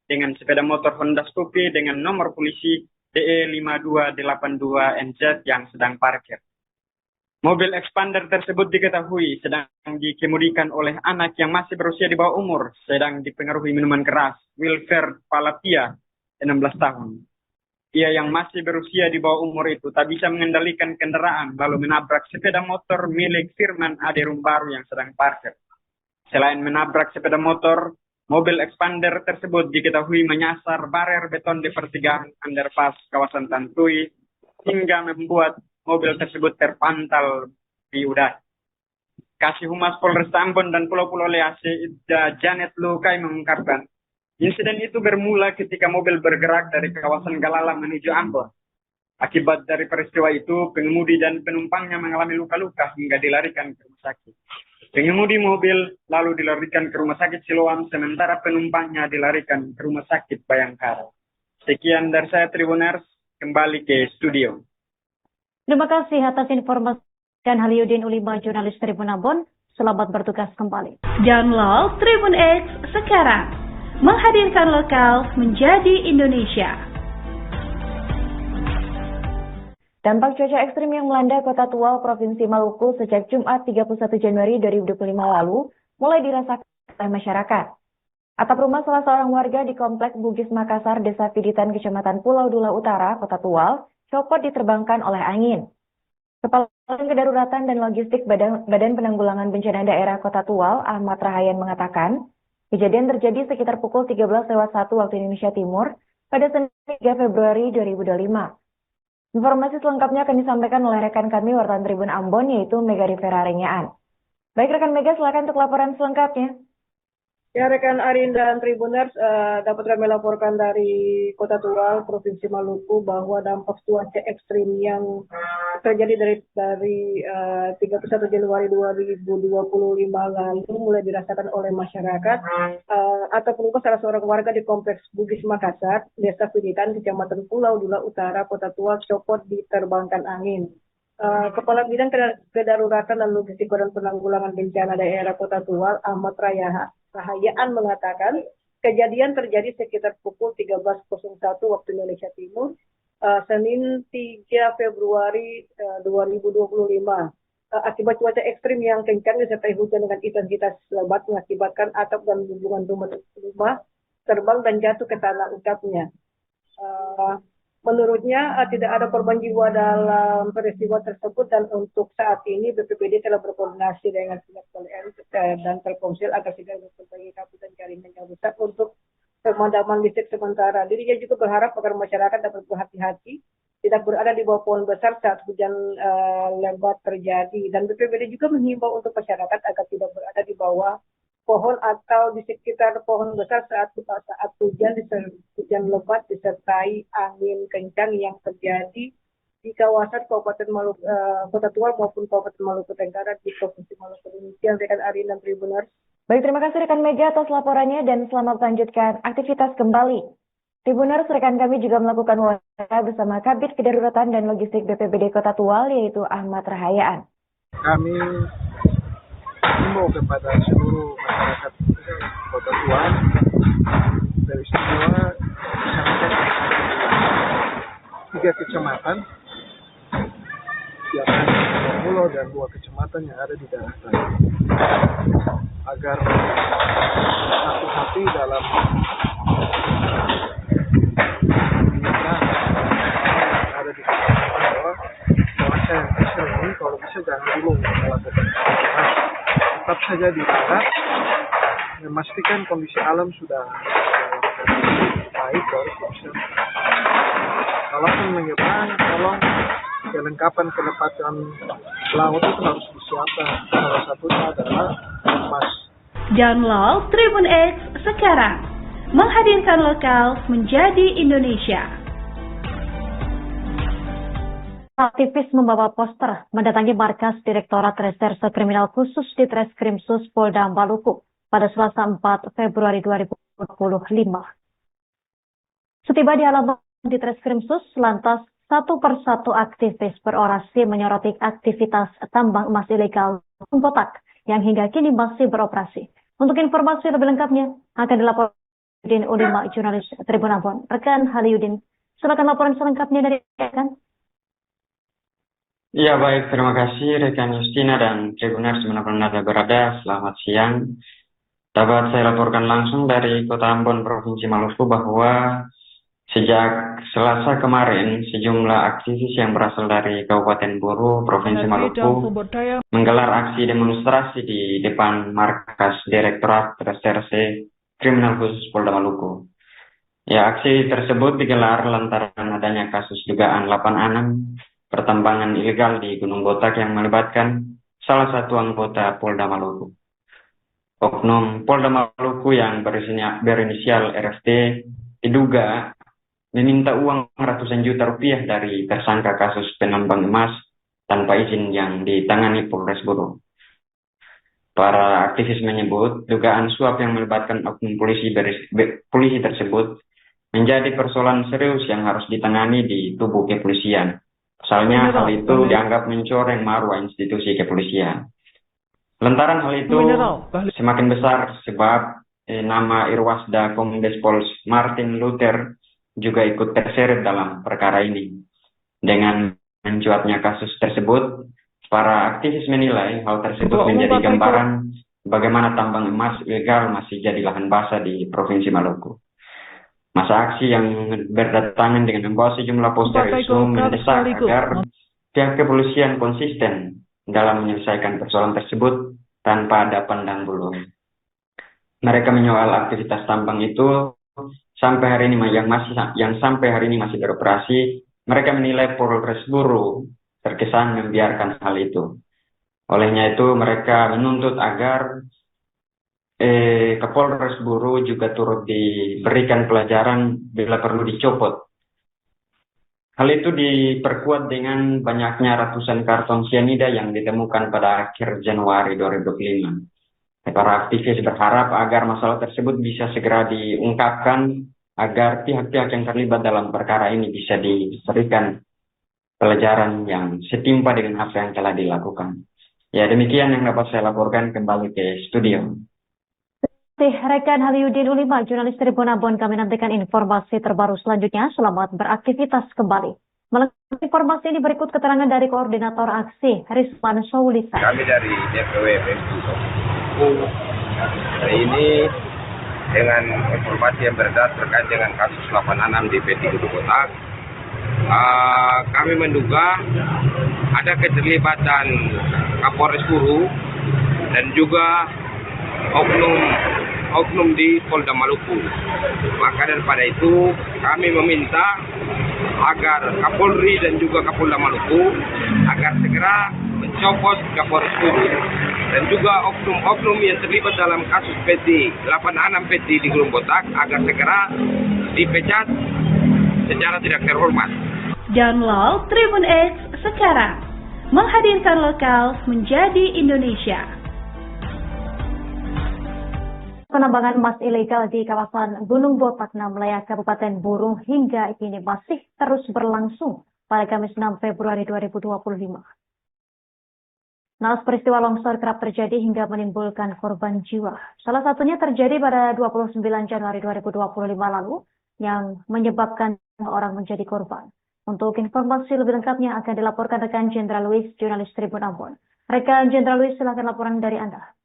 dengan sepeda motor Honda Scoopy dengan nomor polisi DE 5282NZ yang sedang parkir. Mobil expander tersebut diketahui sedang dikemudikan oleh anak yang masih berusia di bawah umur, sedang dipengaruhi minuman keras, Wilfred Palatia, 16 tahun. Ia yang masih berusia di bawah umur itu tak bisa mengendalikan kendaraan, lalu menabrak sepeda motor milik Firman Ade Rumbaru yang sedang parkir. Selain menabrak sepeda motor, mobil expander tersebut diketahui menyasar barer beton di pertigaan underpass kawasan Tantui, hingga membuat mobil tersebut terpantal di udara. Kasih Humas Polres Ambon dan Pulau-Pulau Lease, Janet Lukai mengungkapkan, insiden itu bermula ketika mobil bergerak dari kawasan Galala menuju Ambon. Akibat dari peristiwa itu, pengemudi dan penumpangnya mengalami luka-luka hingga dilarikan ke rumah sakit. Pengemudi mobil lalu dilarikan ke rumah sakit Siloam, sementara penumpangnya dilarikan ke rumah sakit Bayangkara. Sekian dari saya Tribuners, kembali ke studio.
Terima kasih atas informasi dan Haliudin Ulima, jurnalis Tribun Ambon. Selamat bertugas kembali.
Download Tribun X sekarang, menghadirkan lokal menjadi Indonesia.
Dampak cuaca ekstrim yang melanda Kota Tual, Provinsi Maluku sejak Jumat 31 Januari 2025 lalu mulai dirasakan oleh masyarakat. Atap rumah salah seorang warga di Komplek Bugis Makassar, Desa Piditan, Kecamatan Pulau Dula Utara, Kota Tual, copot diterbangkan oleh angin. Kepala Kedaruratan dan Logistik Badan Penanggulangan Bencana Daerah Kota Tual, Ahmad Rahayan mengatakan, kejadian terjadi sekitar pukul 13:01 waktu Indonesia Timur pada Senin 3 Februari 2025. Informasi selengkapnya akan disampaikan oleh rekan kami wartawan Tribun Ambon, yaitu Mega Rivera Rengaan. Baik rekan Mega, silakan untuk laporan selengkapnya.
Ya, rekan Arin dan Tribuners, dapat kami laporkan dari Kota Tual, Provinsi Maluku, bahwa dampak cuaca ekstrim yang terjadi dari 31 Januari 2025 lalu mulai dirasakan oleh masyarakat ataupun salah seorang warga di Kompleks Bugis Makassar, Desa Piditan, Kecamatan Pulau Dula Utara, Kota Tual, copot diterbangkan angin. Kepala Bidang Kedaruratan dan Logistik Badan Penanggulangan Bencana Daerah Kota Tual, Ahmad Rahayaan mengatakan, kejadian terjadi sekitar pukul 13:01 waktu Indonesia Timur, Senin 3 Februari 2025. Akibat cuaca ekstrim yang kencang disertai hujan dengan intensitas lebat mengakibatkan atap dan hubungan rumah terbang dan jatuh ke tanah ucapnya. Menurutnya tidak ada korban jiwa dalam peristiwa tersebut dan untuk saat ini BPBD telah berkoordinasi dengan pihak PLN dan Telkomsel agar segera memperbaiki kabel dan jaringan yang rusak untuk pemadaman listrik sementara. Dirinya juga berharap agar masyarakat dapat berhati-hati, tidak berada di bawah pohon besar saat hujan lebat terjadi. Dan BPBD juga menghimbau untuk masyarakat agar tidak berada di bawah pohon atau di sekitar pohon besar saat hujan lebat disertai angin kencang yang terjadi di kawasan Kabupaten Maluku, Kota Tual maupun Kabupaten Maluku Tenggara di Provinsi Maluku. Demikian rekan Arin dan Tribuners.
Baik, terima kasih rekan Mega atas laporannya dan selamat melanjutkan aktivitas kembali. Tribuners, rekan kami juga melakukan wawancara bersama Kabid Kedaruratan dan Logistik BPBD Kota Tual, yaitu Ahmad Rahayaan.
Kami himbau kepada seluruh masyarakat Kota Tual dari semua masyarakat 3 kecamatan, yakni Pulau dan 2 kecamatan yang ada di daerah tadi, agar hati-hati dalam ada di bahwa cuaca yang ekstrem ini kalau bisa jangan dulu melakukan. Tetap saja dijaga, memastikan kondisi alam sudah baik baru bisa. Kalaupun menyeberang, tolong kelengkapan penempatan laut itu harus disiapkan. Salah satunya adalah emas.
Download Tribun X sekarang, menghadirkan lokal menjadi Indonesia.
Aktivis membawa poster mendatangi markas Direktorat Reserse Kriminal Khusus di Treskrimsus Polda Maluku pada Selasa 4 Februari 2025. Setiba di halaman di Treskrimsus, lantas satu persatu aktivis berorasi menyoroti aktivitas tambang emas ilegal Botak yang hingga kini masih beroperasi. Untuk informasi lebih lengkapnya akan dilaporkan Haliyudin Ulima, jurnalis Tribun Ambon. Rekan Haliyudin, silakan laporan selengkapnya dari rekan.
Ya baik, terima kasih rekan Justina dan Tribuners dimanapun Anda berada. Selamat siang. Dapat saya laporkan langsung dari Kota Ambon, Provinsi Maluku bahwa sejak Selasa kemarin, sejumlah aktivis yang berasal dari Kabupaten Buru, Provinsi Maluku, menggelar aksi demonstrasi di depan markas Direktorat Reserse Kriminal Khusus Polda Maluku. Ya, aksi tersebut digelar lantaran adanya kasus dugaan 86 pertambangan ilegal di Gunung Botak yang melibatkan salah satu anggota Polda Maluku. Oknum Polda Maluku yang berinisial RFT diduga meminta uang ratusan juta rupiah dari tersangka kasus penambang emas tanpa izin yang ditangani Polres Buru. Para aktivis menyebut dugaan suap yang melibatkan oknum polisi tersebut menjadi persoalan serius yang harus ditangani di tubuh kepolisian. Pasalnya hal itu dianggap mencoreng marwah institusi kepolisian. Lantaran hal itu semakin besar sebab nama Irwasda Kombes Pol Martin Luther juga ikut terseret dalam perkara ini. Dengan mencuatnya kasus tersebut, para aktivis menilai hal tersebut menjadi gambaran bagaimana tambang emas ilegal masih jadi lahan basah di Provinsi Maluku. Masa aksi yang berdatangan dengan membawa sejumlah poster isu mendesak agar pihak kepolisian konsisten dalam menyelesaikan persoalan tersebut tanpa ada pandang bulu. Mereka menyoal aktivitas tambang itu sampai hari ini yang sampai hari ini masih beroperasi. Mereka menilai Polres Buru terkesan membiarkan hal itu. Olehnya itu mereka menuntut agar Kapolres Buru juga turut diberikan pelajaran bila perlu dicopot. Hal itu diperkuat dengan banyaknya ratusan karton sianida yang ditemukan pada akhir Januari 2025. Para aktivis berharap agar masalah tersebut bisa segera diungkapkan agar pihak-pihak yang terlibat dalam perkara ini bisa diberikan pelajaran yang setimpa dengan apa yang telah dilakukan. Ya, demikian yang dapat saya laporkan, kembali ke studio.
Rekan Haliyudin Ulima, jurnalis Tribun Ambon, kami nantikan informasi terbaru selanjutnya. Selamat beraktivitas kembali. Melengkapi informasi ini berikut keterangan dari Koordinator Aksi, Rizwan Saulisa.
Kami dari DPW PMU hari ini dengan informasi yang beredar terkait dengan kasus 86 di PT Gunung Botak. Kami menduga ada keterlibatan Kapolres Buru dan juga oknum di Polda Maluku. Maka daripada itu kami meminta agar Kapolri dan juga Kapolda Maluku agar segera mencopot Kapolres Buru dan juga oknum-oknum yang terlibat dalam kasus PT 86 PT di Gunung Botak agar segera dipecat secara tidak terhormat.
Download Tribun X sekarang, menghadirkan lokal menjadi Indonesia.
penambangan emas ilegal di kawasan Gunung Botak, Namlaya, Kabupaten Buru hingga kini masih terus berlangsung pada Kamis 6 Februari 2025. Naas peristiwa longsor kerap terjadi hingga menimbulkan korban jiwa. Salah satunya terjadi pada 29 Januari 2025 lalu yang menyebabkan orang menjadi korban. Untuk informasi lebih lengkapnya akan dilaporkan rekan Jenderal Luis, jurnalis Tribun Ambon. Rekan Jenderal Luis, silakan laporan dari Anda.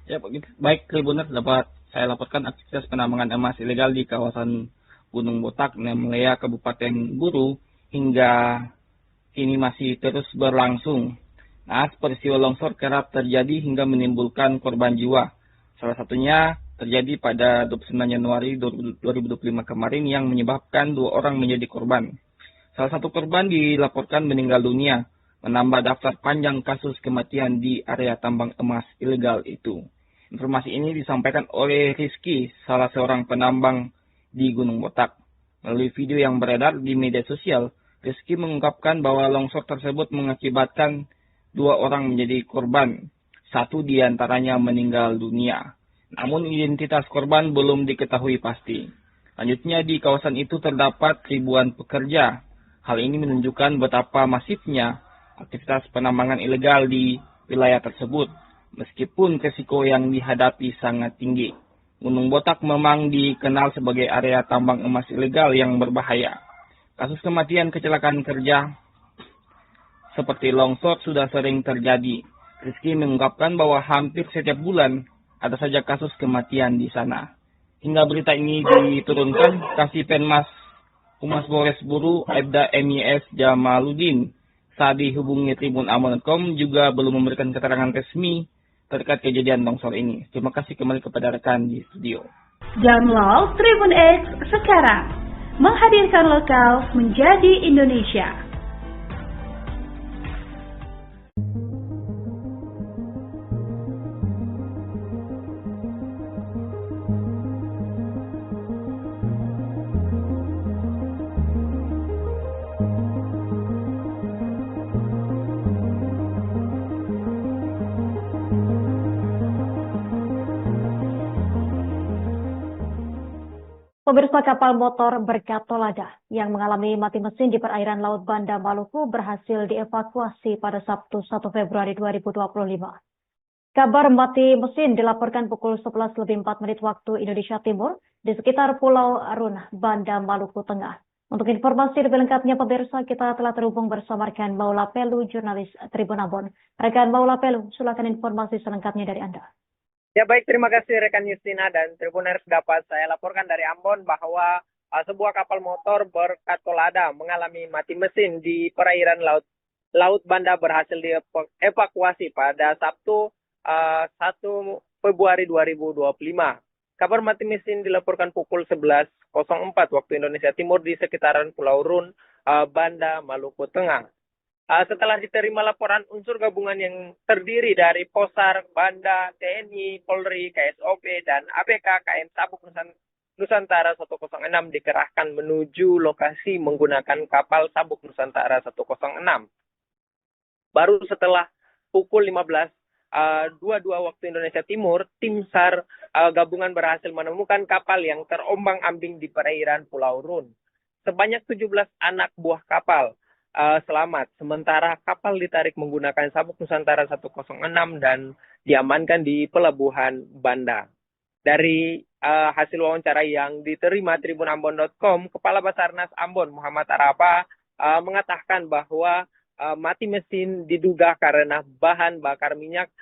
Ya, baik Tribuners, dapat saya laporkan aktivitas penambangan emas ilegal di kawasan Gunung Botak, Namlaya, Kabupaten Buru hingga kini masih terus berlangsung. Nah, peristiwa longsor kerap terjadi hingga menimbulkan korban jiwa. Salah satunya terjadi pada 29 Januari 2025 kemarin yang menyebabkan 2 orang menjadi korban. Salah satu korban dilaporkan meninggal dunia, menambah daftar panjang kasus kematian di area tambang emas ilegal itu. Informasi ini disampaikan oleh Rizky, salah seorang penambang di Gunung Botak. Melalui video yang beredar di media sosial, Rizky mengungkapkan bahwa longsor tersebut mengakibatkan 2 orang menjadi korban. 1 diantaranya meninggal dunia. Namun identitas korban belum diketahui pasti. Lanjutnya di kawasan itu terdapat ribuan pekerja. Hal ini menunjukkan betapa masifnya aktivitas penambangan ilegal di wilayah tersebut. Meskipun risiko yang dihadapi sangat tinggi. Gunung Botak memang dikenal sebagai area tambang emas ilegal yang berbahaya. Kasus kematian kecelakaan kerja seperti longsor sudah sering terjadi. Rizky mengungkapkan bahwa hampir setiap bulan ada saja kasus kematian di sana. Hingga berita ini diturunkan, Kasih Penmas Humas Polres Buru, Aibda MIS Jamaludin, saat dihubungi Tribun Ambon.com juga belum memberikan keterangan resmi terkait kejadian longsor ini. Terima kasih kembali kepada rekan di studio.
Download Tribun X sekarang, menghadirkan lokal menjadi Indonesia.
Pemirsa, kapal motor berkatolada yang mengalami mati mesin di perairan Laut Banda, Maluku berhasil dievakuasi pada Sabtu 1 Februari 2025. Kabar mati mesin dilaporkan pukul 11.04 waktu Indonesia Timur di sekitar Pulau Arun, Banda, Maluku Tengah. Untuk informasi lebih lengkapnya, pemirsa, kita telah terhubung bersama rekan Maula Pelu, jurnalis Tribun Ambon. Rekan Maula Pelu, silakan informasi selengkapnya dari Anda.
Ya baik, terima kasih rekan Justina dan Tribuners. Dapat saya laporkan dari Ambon bahwa sebuah kapal motor berkatolada mengalami mati mesin di perairan Laut Banda berhasil dievakuasi pada Sabtu 1 Februari 2025. Kabar mati mesin dilaporkan pukul 11.04 waktu Indonesia Timur di sekitaran Pulau Run, Banda, Maluku Tengah. Setelah diterima laporan, unsur gabungan yang terdiri dari Posar, Banda, TNI, Polri, KSOP, dan ABK KM Sabuk Nusantara 106 dikerahkan menuju lokasi menggunakan kapal Sabuk Nusantara 106. Baru setelah pukul 15.22 waktu Indonesia Timur, tim SAR gabungan berhasil menemukan kapal yang terombang-ambing di perairan Pulau Run. Sebanyak 17 anak buah kapal selamat, sementara kapal ditarik menggunakan Sabuk Nusantara 106 dan diamankan di Pelabuhan Banda. Dari hasil wawancara yang diterima Tribun Ambon.com, Kepala Basarnas Ambon Muhammad Arafa mengatakan bahwa mati mesin diduga karena bahan bakar minyak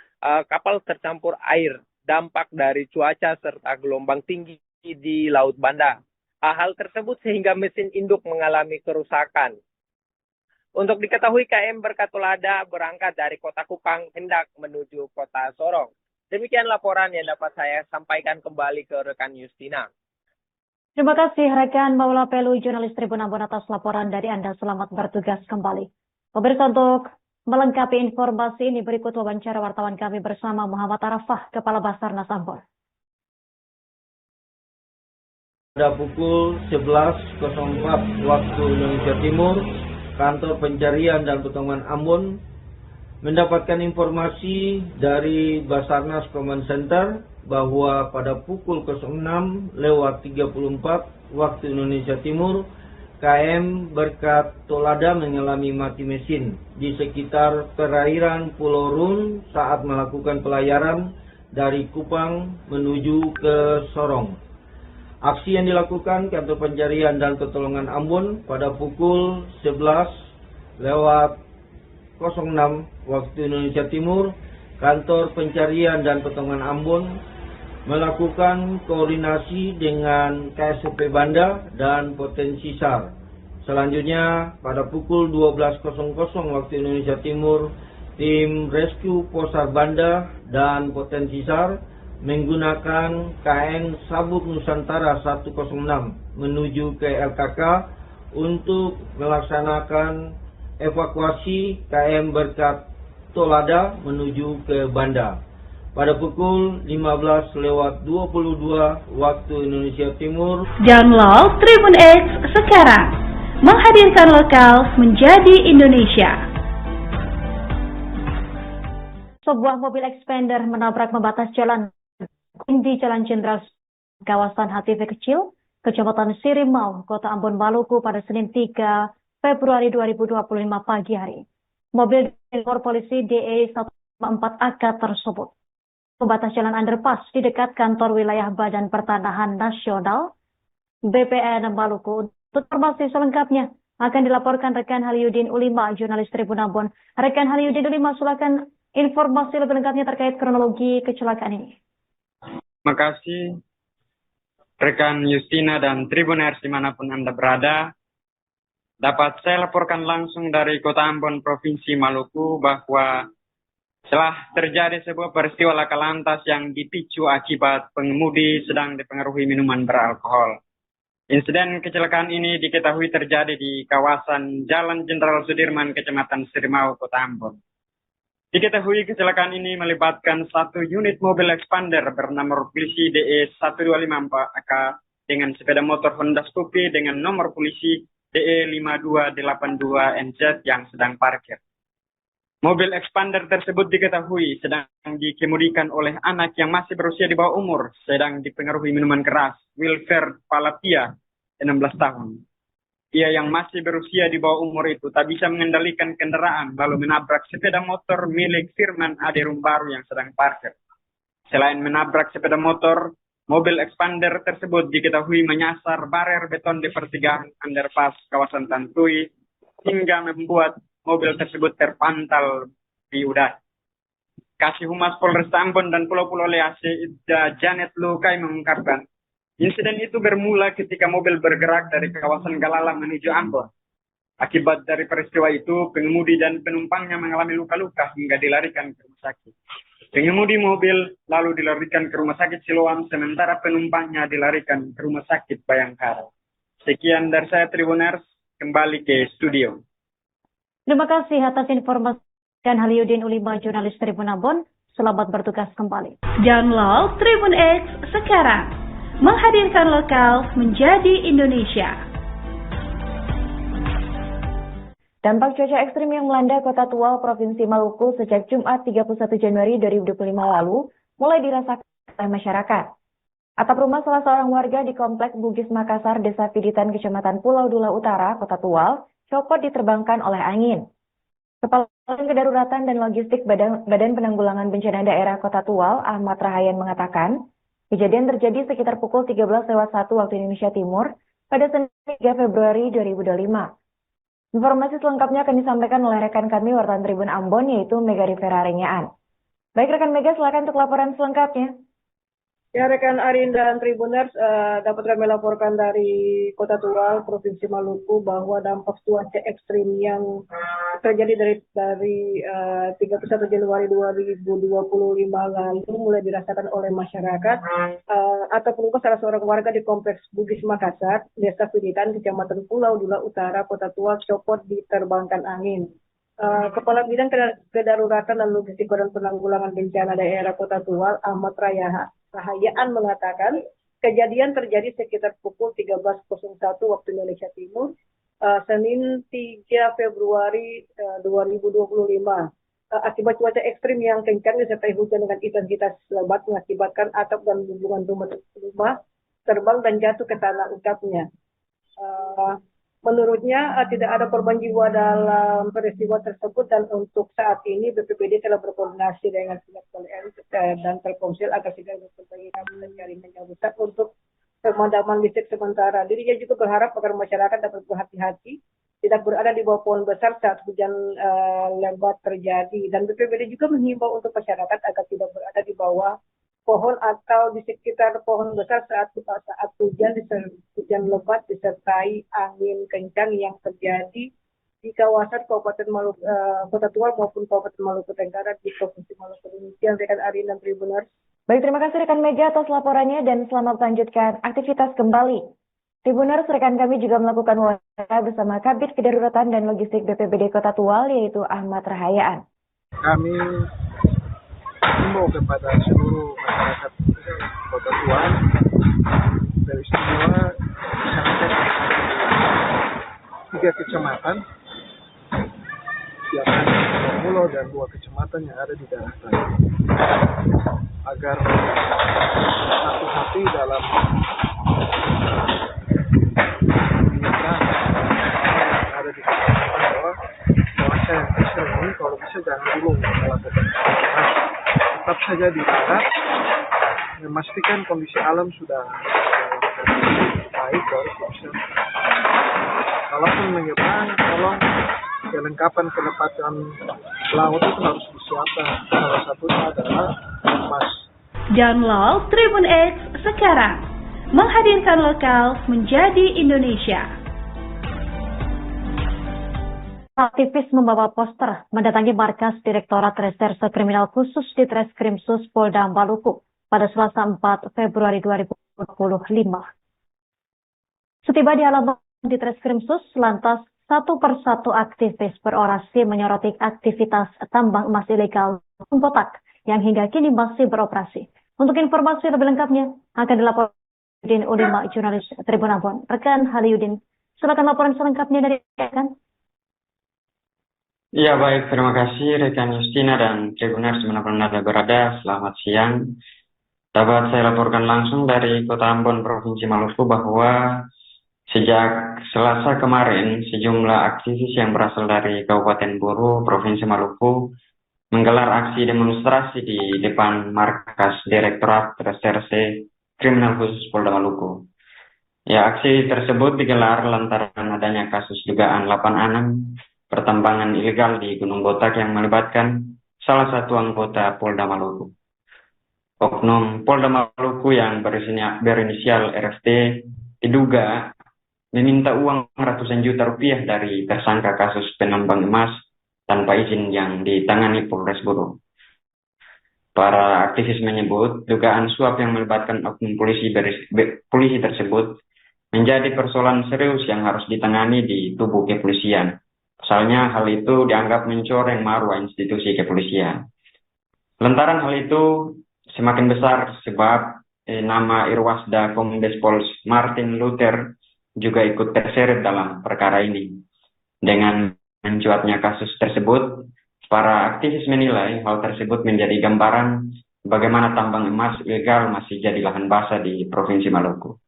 kapal tercampur air, dampak dari cuaca serta gelombang tinggi di Laut Banda. Hal tersebut sehingga mesin induk mengalami kerusakan. Untuk diketahui, KM berkatolada berangkat dari Kota Kupang hendak menuju Kota Sorong. Demikian laporan yang dapat saya sampaikan kembali ke rekan Justina.
Terima kasih rekan Maula Pelu, jurnalis Tribun Ambon atas laporan dari Anda. Selamat bertugas kembali. Pemirsa, untuk melengkapi informasi ini berikut wawancara wartawan kami bersama Muhammad Arafah, Kepala Basarnas Ambon.
Pada pukul 11.04 waktu Indonesia Timur, Kantor Pencarian dan Pertolongan Ambon mendapatkan informasi dari Basarnas Command Center bahwa pada pukul 06.34 waktu Indonesia Timur, KM Berkat Tolada mengalami mati mesin di sekitar perairan Pulau Run saat melakukan pelayaran dari Kupang menuju ke Sorong. Aksi yang dilakukan Kantor Pencarian dan Pertolongan Ambon pada pukul 11.06 waktu Indonesia Timur, Kantor Pencarian dan Pertolongan Ambon melakukan koordinasi dengan KSP Banda dan Potensi SAR. Selanjutnya, pada pukul 12.00 waktu Indonesia Timur, tim Rescue Posar Banda dan Potensi SAR menggunakan KN Sabuk Nusantara 106 menuju ke LKK untuk melaksanakan evakuasi KM Berkat Tolada menuju ke Banda. Pada pukul 15.22 waktu Indonesia Timur,
download Tribun X sekarang, menghadirkan lokal menjadi Indonesia.
Sebuah mobil expander menabrak membatas jalan di Jalan Jenderal kawasan HTV Kecil, Kecamatan Sirimau, Kota Ambon, Maluku pada Senin 3 Februari 2025 pagi hari. Mobil direktur polisi DE 154AK tersebut membatas jalan underpass di dekat kantor wilayah Badan Pertanahan Nasional BPN Maluku. Untuk informasi selengkapnya akan dilaporkan rekan Haliudin Ulima, jurnalis Tribun Ambon. Rekan Haliudin Ulima, silakan informasi lebih lengkapnya terkait kronologi kecelakaan ini.
Makasih rekan Justina dan Tribuners dimanapun Anda berada. Dapat saya laporkan langsung dari Kota Ambon, Provinsi Maluku bahwa telah terjadi sebuah peristiwa laka lantas yang dipicu akibat pengemudi sedang dipengaruhi minuman beralkohol. Insiden kecelakaan ini diketahui terjadi di kawasan Jalan Jenderal Sudirman, Kecamatan Sirimau, Kota Ambon. Diketahui kecelakaan ini melibatkan satu unit mobil expander bernama polisi DE 1254AK dengan sepeda motor Honda Scoopy dengan nomor polisi DE 5282NZ yang sedang parkir. Mobil expander tersebut diketahui sedang dikemudikan oleh anak yang masih berusia di bawah umur, sedang dipengaruhi minuman keras, Wilfer Palatia, 16 tahun. Ia yang masih berusia di bawah umur itu tak bisa mengendalikan kendaraan lalu menabrak sepeda motor milik Firman Ade Rumbaru yang sedang parkir. Selain menabrak sepeda motor, mobil expander tersebut diketahui menyasar barer beton di pertigaan underpass kawasan Tantui hingga membuat mobil tersebut terpantal di udara. Kasih Humas Polres Ambon dan Pulau-Pulau Lease, Ida Janet Lukai mengungkapkan, insiden itu bermula ketika mobil bergerak dari kawasan Galala menuju Ambon. Akibat dari peristiwa itu, pengemudi dan penumpangnya mengalami luka-luka hingga dilarikan ke rumah sakit. Pengemudi mobil lalu dilarikan ke rumah sakit Siloam, sementara penumpangnya dilarikan ke rumah sakit Bayangkara. Sekian dari saya Tribuners, kembali ke studio.
Terima kasih atas informasi dan Haliudin Ulima, jurnalis Tribun Ambon. Selamat bertugas kembali.
Download Tribun X sekarang, menghadirkan lokal menjadi Indonesia.
Dampak cuaca ekstrim yang melanda Kota Tual, Provinsi Maluku sejak Jumat 31 Januari 2025 lalu mulai dirasakan oleh masyarakat. Atap rumah salah seorang warga di Komplek Bugis Makassar, Desa Piditan, Kecamatan Pulau Dula Utara, Kota Tual, copot diterbangkan oleh angin. Kepala Kedaruratan dan Logistik Badan Penanggulangan Bencana Daerah Kota Tual, Ahmad Rahayan mengatakan, kejadian terjadi sekitar pukul 13.01 waktu Indonesia Timur pada Senin 3 Februari 2025. Informasi selengkapnya akan disampaikan oleh rekan kami wartawan Tribun Ambon, yaitu Mega Rivera Rengyaan. Baik rekan Mega, silakan untuk laporan selengkapnya.
Ya, rekan Arin dan Tribuners, dapat kami laporkan dari Kota Tual, Provinsi Maluku, bahwa dampak cuaca ekstrim yang terjadi dari 31 Januari 2025 lalu mulai dirasakan oleh masyarakat ataupun salah seorang warga di Kompleks Bugis Makassar, Desa Piditan, Kecamatan Pulau Dula Utara, Kota Tual, copot diterbangkan angin. Kepala Bidang Kedaruratan dan Logistik Badan Penanggulangan Bencana Daerah Kota Tual, Ahmad Rahayaan mengatakan, kejadian terjadi sekitar pukul 13.01 waktu Indonesia Timur, Senin 3 Februari 2025. akibat cuaca ekstrim yang kencang disertai hujan dengan intensitas lebat mengakibatkan atap dan hubungan rumah terbang dan jatuh ke tanah ucapnya. Menurutnya tidak ada korban jiwa dalam peristiwa tersebut dan untuk saat ini BPBD telah berkoordinasi dengan pihak PLN dan Telkomsel agar segera memperbaiki kabel jaringan yang rusak untuk pemadaman listrik sementara. Dirinya juga berharap agar masyarakat dapat berhati-hati, tidak berada di bawah pohon besar saat hujan lebat terjadi. Dan BPBD juga menghimbau untuk masyarakat agar tidak berada di bawah pohon atau di sekitar pohon besar saat hujan lebat disertai angin kencang yang terjadi di kawasan Kabupaten Maluku, Kota Tua maupun Kabupaten Maluku Tenggara di Provinsi Maluku. Demikian rekan Arin dan Tribuners.
Baik, terima kasih rekan Mega atas laporannya dan selamat melanjutkan aktivitas kembali. Tribuners, rekan kami juga melakukan wawancara bersama Kabid Kedaruratan dan Logistik BPBD Kota Tual yaitu Ahmad Rahayaan.
Kami himbau kepada seluruh masyarakat Kota Tual dari istimewa masyarakat 3 kecamatan yakni Pulau dan 2 kecamatan yang ada di daerah tadi agar hati-hati dalam menyerang yang ada di kecamatan bahwa cuaca yang ekstrim ini kalau bisa jangan dulu melakukan. Tetap saja di darat, memastikan kondisi alam sudah baik baru bisa. Kalaupun menyeberang, tolong kelengkapan penempatan laut itu harus disiapkan. Salah satunya adalah emas.
Download Tribun X sekarang, menghadirkan lokal menjadi Indonesia.
Aktivis membawa poster mendatangi markas Direktorat Reserse Kriminal Khusus di Treskrimsus Polda Maluku pada Selasa 4 Februari 2025. Setiba di halaman di Treskrimsus, lantas satu persatu aktivis berorasi menyoroti aktivitas tambang emas ilegal Botak yang hingga kini masih beroperasi. Untuk informasi lebih lengkapnya akan dilaporkan Yudin Ulima, jurnalis Tribun Ambon. Rekan Haliudin, silakan laporan selengkapnya dari rekan.
Ya baik, terima kasih rekan Justina dan Tribuners dimanapun Anda berada. Selamat siang. Dapat saya laporkan langsung dari Kota Ambon, Provinsi Maluku bahwa sejak Selasa kemarin sejumlah aktivis yang berasal dari Kabupaten Buru, Provinsi Maluku menggelar aksi demonstrasi di depan markas Direktorat Reserse Kriminal Khusus Polda Maluku. Ya, aksi tersebut digelar lantaran adanya kasus dugaan 86 pertambangan ilegal di Gunung Botak yang melibatkan salah satu anggota Polda Maluku. Oknum Polda Maluku yang berinisial RFT diduga meminta uang ratusan juta rupiah dari tersangka kasus penambang emas tanpa izin yang ditangani Polres Buru. Para aktivis menyebut dugaan suap yang melibatkan oknum polisi tersebut menjadi persoalan serius yang harus ditangani di tubuh kepolisian. Pasalnya hal itu dianggap mencoreng marwah institusi kepolisian. Lantaran hal itu semakin besar sebab nama Irwasda Kombes Pol Martin Luther juga ikut terseret dalam perkara ini. Dengan mencuatnya kasus tersebut, para aktivis menilai hal tersebut menjadi gambaran bagaimana tambang emas ilegal masih jadi lahan basah di Provinsi Maluku.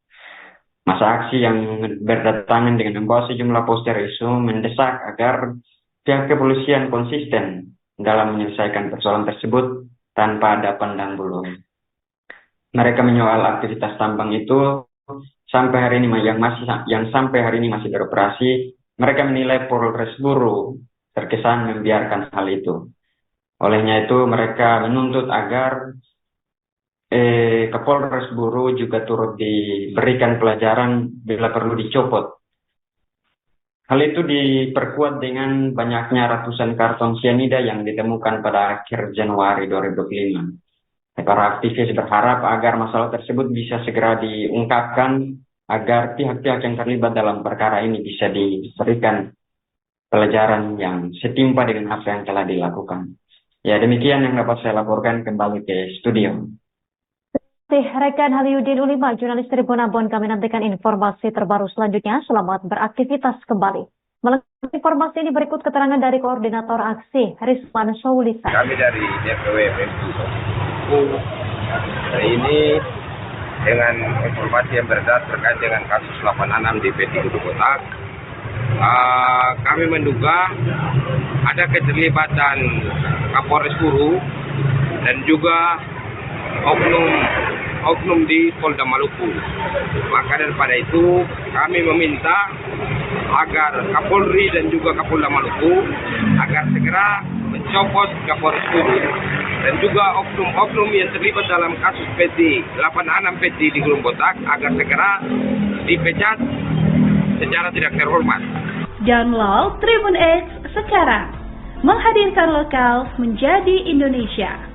Masa aksi yang berdatangan dengan membawa sejumlah poster isu mendesak agar pihak kepolisian konsisten dalam menyelesaikan persoalan tersebut tanpa ada pandang bulu. Mereka menyoal aktivitas tambang itu sampai hari ini yang sampai hari ini masih beroperasi. Mereka menilai Polres Buru terkesan membiarkan hal itu. Olehnya itu mereka menuntut agar Kapolres Buru juga turut diberikan pelajaran bila perlu dicopot. Hal itu diperkuat dengan banyaknya ratusan karton sianida yang ditemukan pada akhir Januari 2025. Para aktivis berharap agar masalah tersebut bisa segera diungkapkan agar pihak-pihak yang terlibat dalam perkara ini bisa diberikan pelajaran yang setimpa dengan apa yang telah dilakukan. Ya, demikian yang dapat saya laporkan, kembali ke studio.
Rekan Haliudin Ulima, jurnalis Tribun Ambon, kami nantikan informasi terbaru selanjutnya. Selamat beraktivitas kembali. Melengkapi informasi ini berikut keterangan dari Koordinator Aksi, Risman Soulisa.
Kami dari DPW hari ini dengan informasi yang beredar terkait dengan kasus 86 di PT Gunung Botak, kami menduga ada keterlibatan Kapolres Guru dan juga oknum di Polda Maluku. Maka daripada itu kami meminta agar Kapolri dan juga Kapolda Maluku agar segera mencopot Kapolres Guru dan juga oknum-oknum yang terlibat dalam kasus PT 86 PT di Gunung Botak agar segera dipecat secara tidak terhormat.
Download Tribun X sekarang, menghadirkan lokal menjadi Indonesia.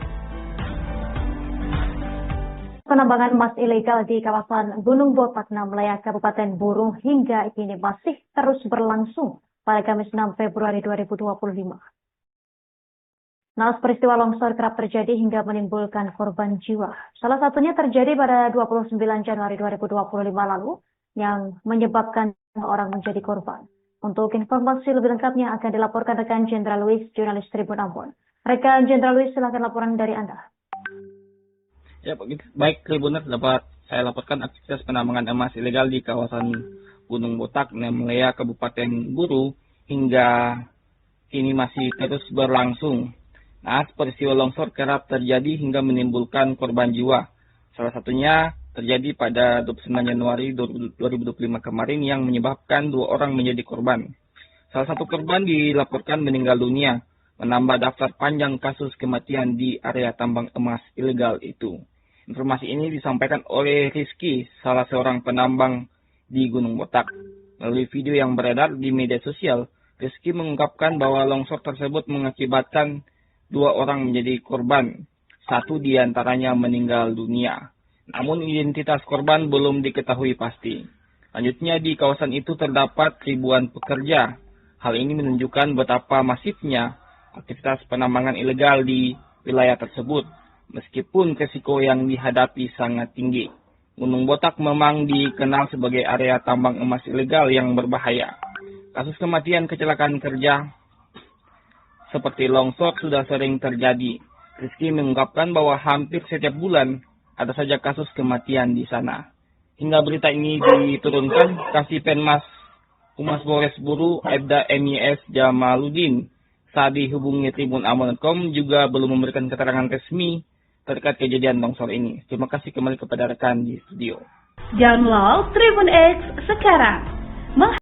Penambangan emas ilegal di kawasan Gunung Botak, Namlaya, Kabupaten Buru hingga kini masih terus berlangsung pada Kamis 6 Februari 2025. Naas peristiwa longsor kerap terjadi hingga menimbulkan korban jiwa. Salah satunya terjadi pada 29 Januari 2025 lalu yang menyebabkan orang menjadi korban. Untuk informasi lebih lengkapnya akan dilaporkan rekan Jenderal Luis, jurnalis Tribun Ambon. Rekan Jenderal Luis, silakan laporan dari Anda.
Ya, baik Tribuners, dapat saya laporkan aktivitas penambangan emas ilegal di kawasan Gunung Botak, Namlaya, Kabupaten Buru hingga kini masih terus berlangsung. Nah, peristiwa longsor kerap terjadi hingga menimbulkan korban jiwa. Salah satunya terjadi pada 29 Januari 2025 kemarin yang menyebabkan 2 orang menjadi korban. Salah satu korban dilaporkan meninggal dunia, menambah daftar panjang kasus kematian di area tambang emas ilegal itu. Informasi ini disampaikan oleh Rizky, salah seorang penambang di Gunung Botak. Melalui video yang beredar di media sosial, Rizky mengungkapkan bahwa longsor tersebut mengakibatkan 2 orang menjadi korban, 1 diantaranya meninggal dunia. Namun identitas korban belum diketahui pasti. Lanjutnya di kawasan itu terdapat ribuan pekerja. Hal ini menunjukkan betapa masifnya aktivitas penambangan ilegal di wilayah tersebut, meskipun risiko yang dihadapi sangat tinggi. Gunung Botak memang dikenal sebagai area tambang emas ilegal yang berbahaya. Kasus kematian kecelakaan kerja seperti longsor sudah sering terjadi. Rizky mengungkapkan bahwa hampir setiap bulan ada saja kasus kematian di sana. Hingga berita ini diturunkan, Kasipenmas Humas Polres Buru, Aibda MIS Jamaludin, saat dihubungi Tribun Ambon.com juga belum memberikan keterangan resmi terkait kejadian longsor ini. Terima kasih kembali kepada rekan di studio.
Download Tribun X sekarang.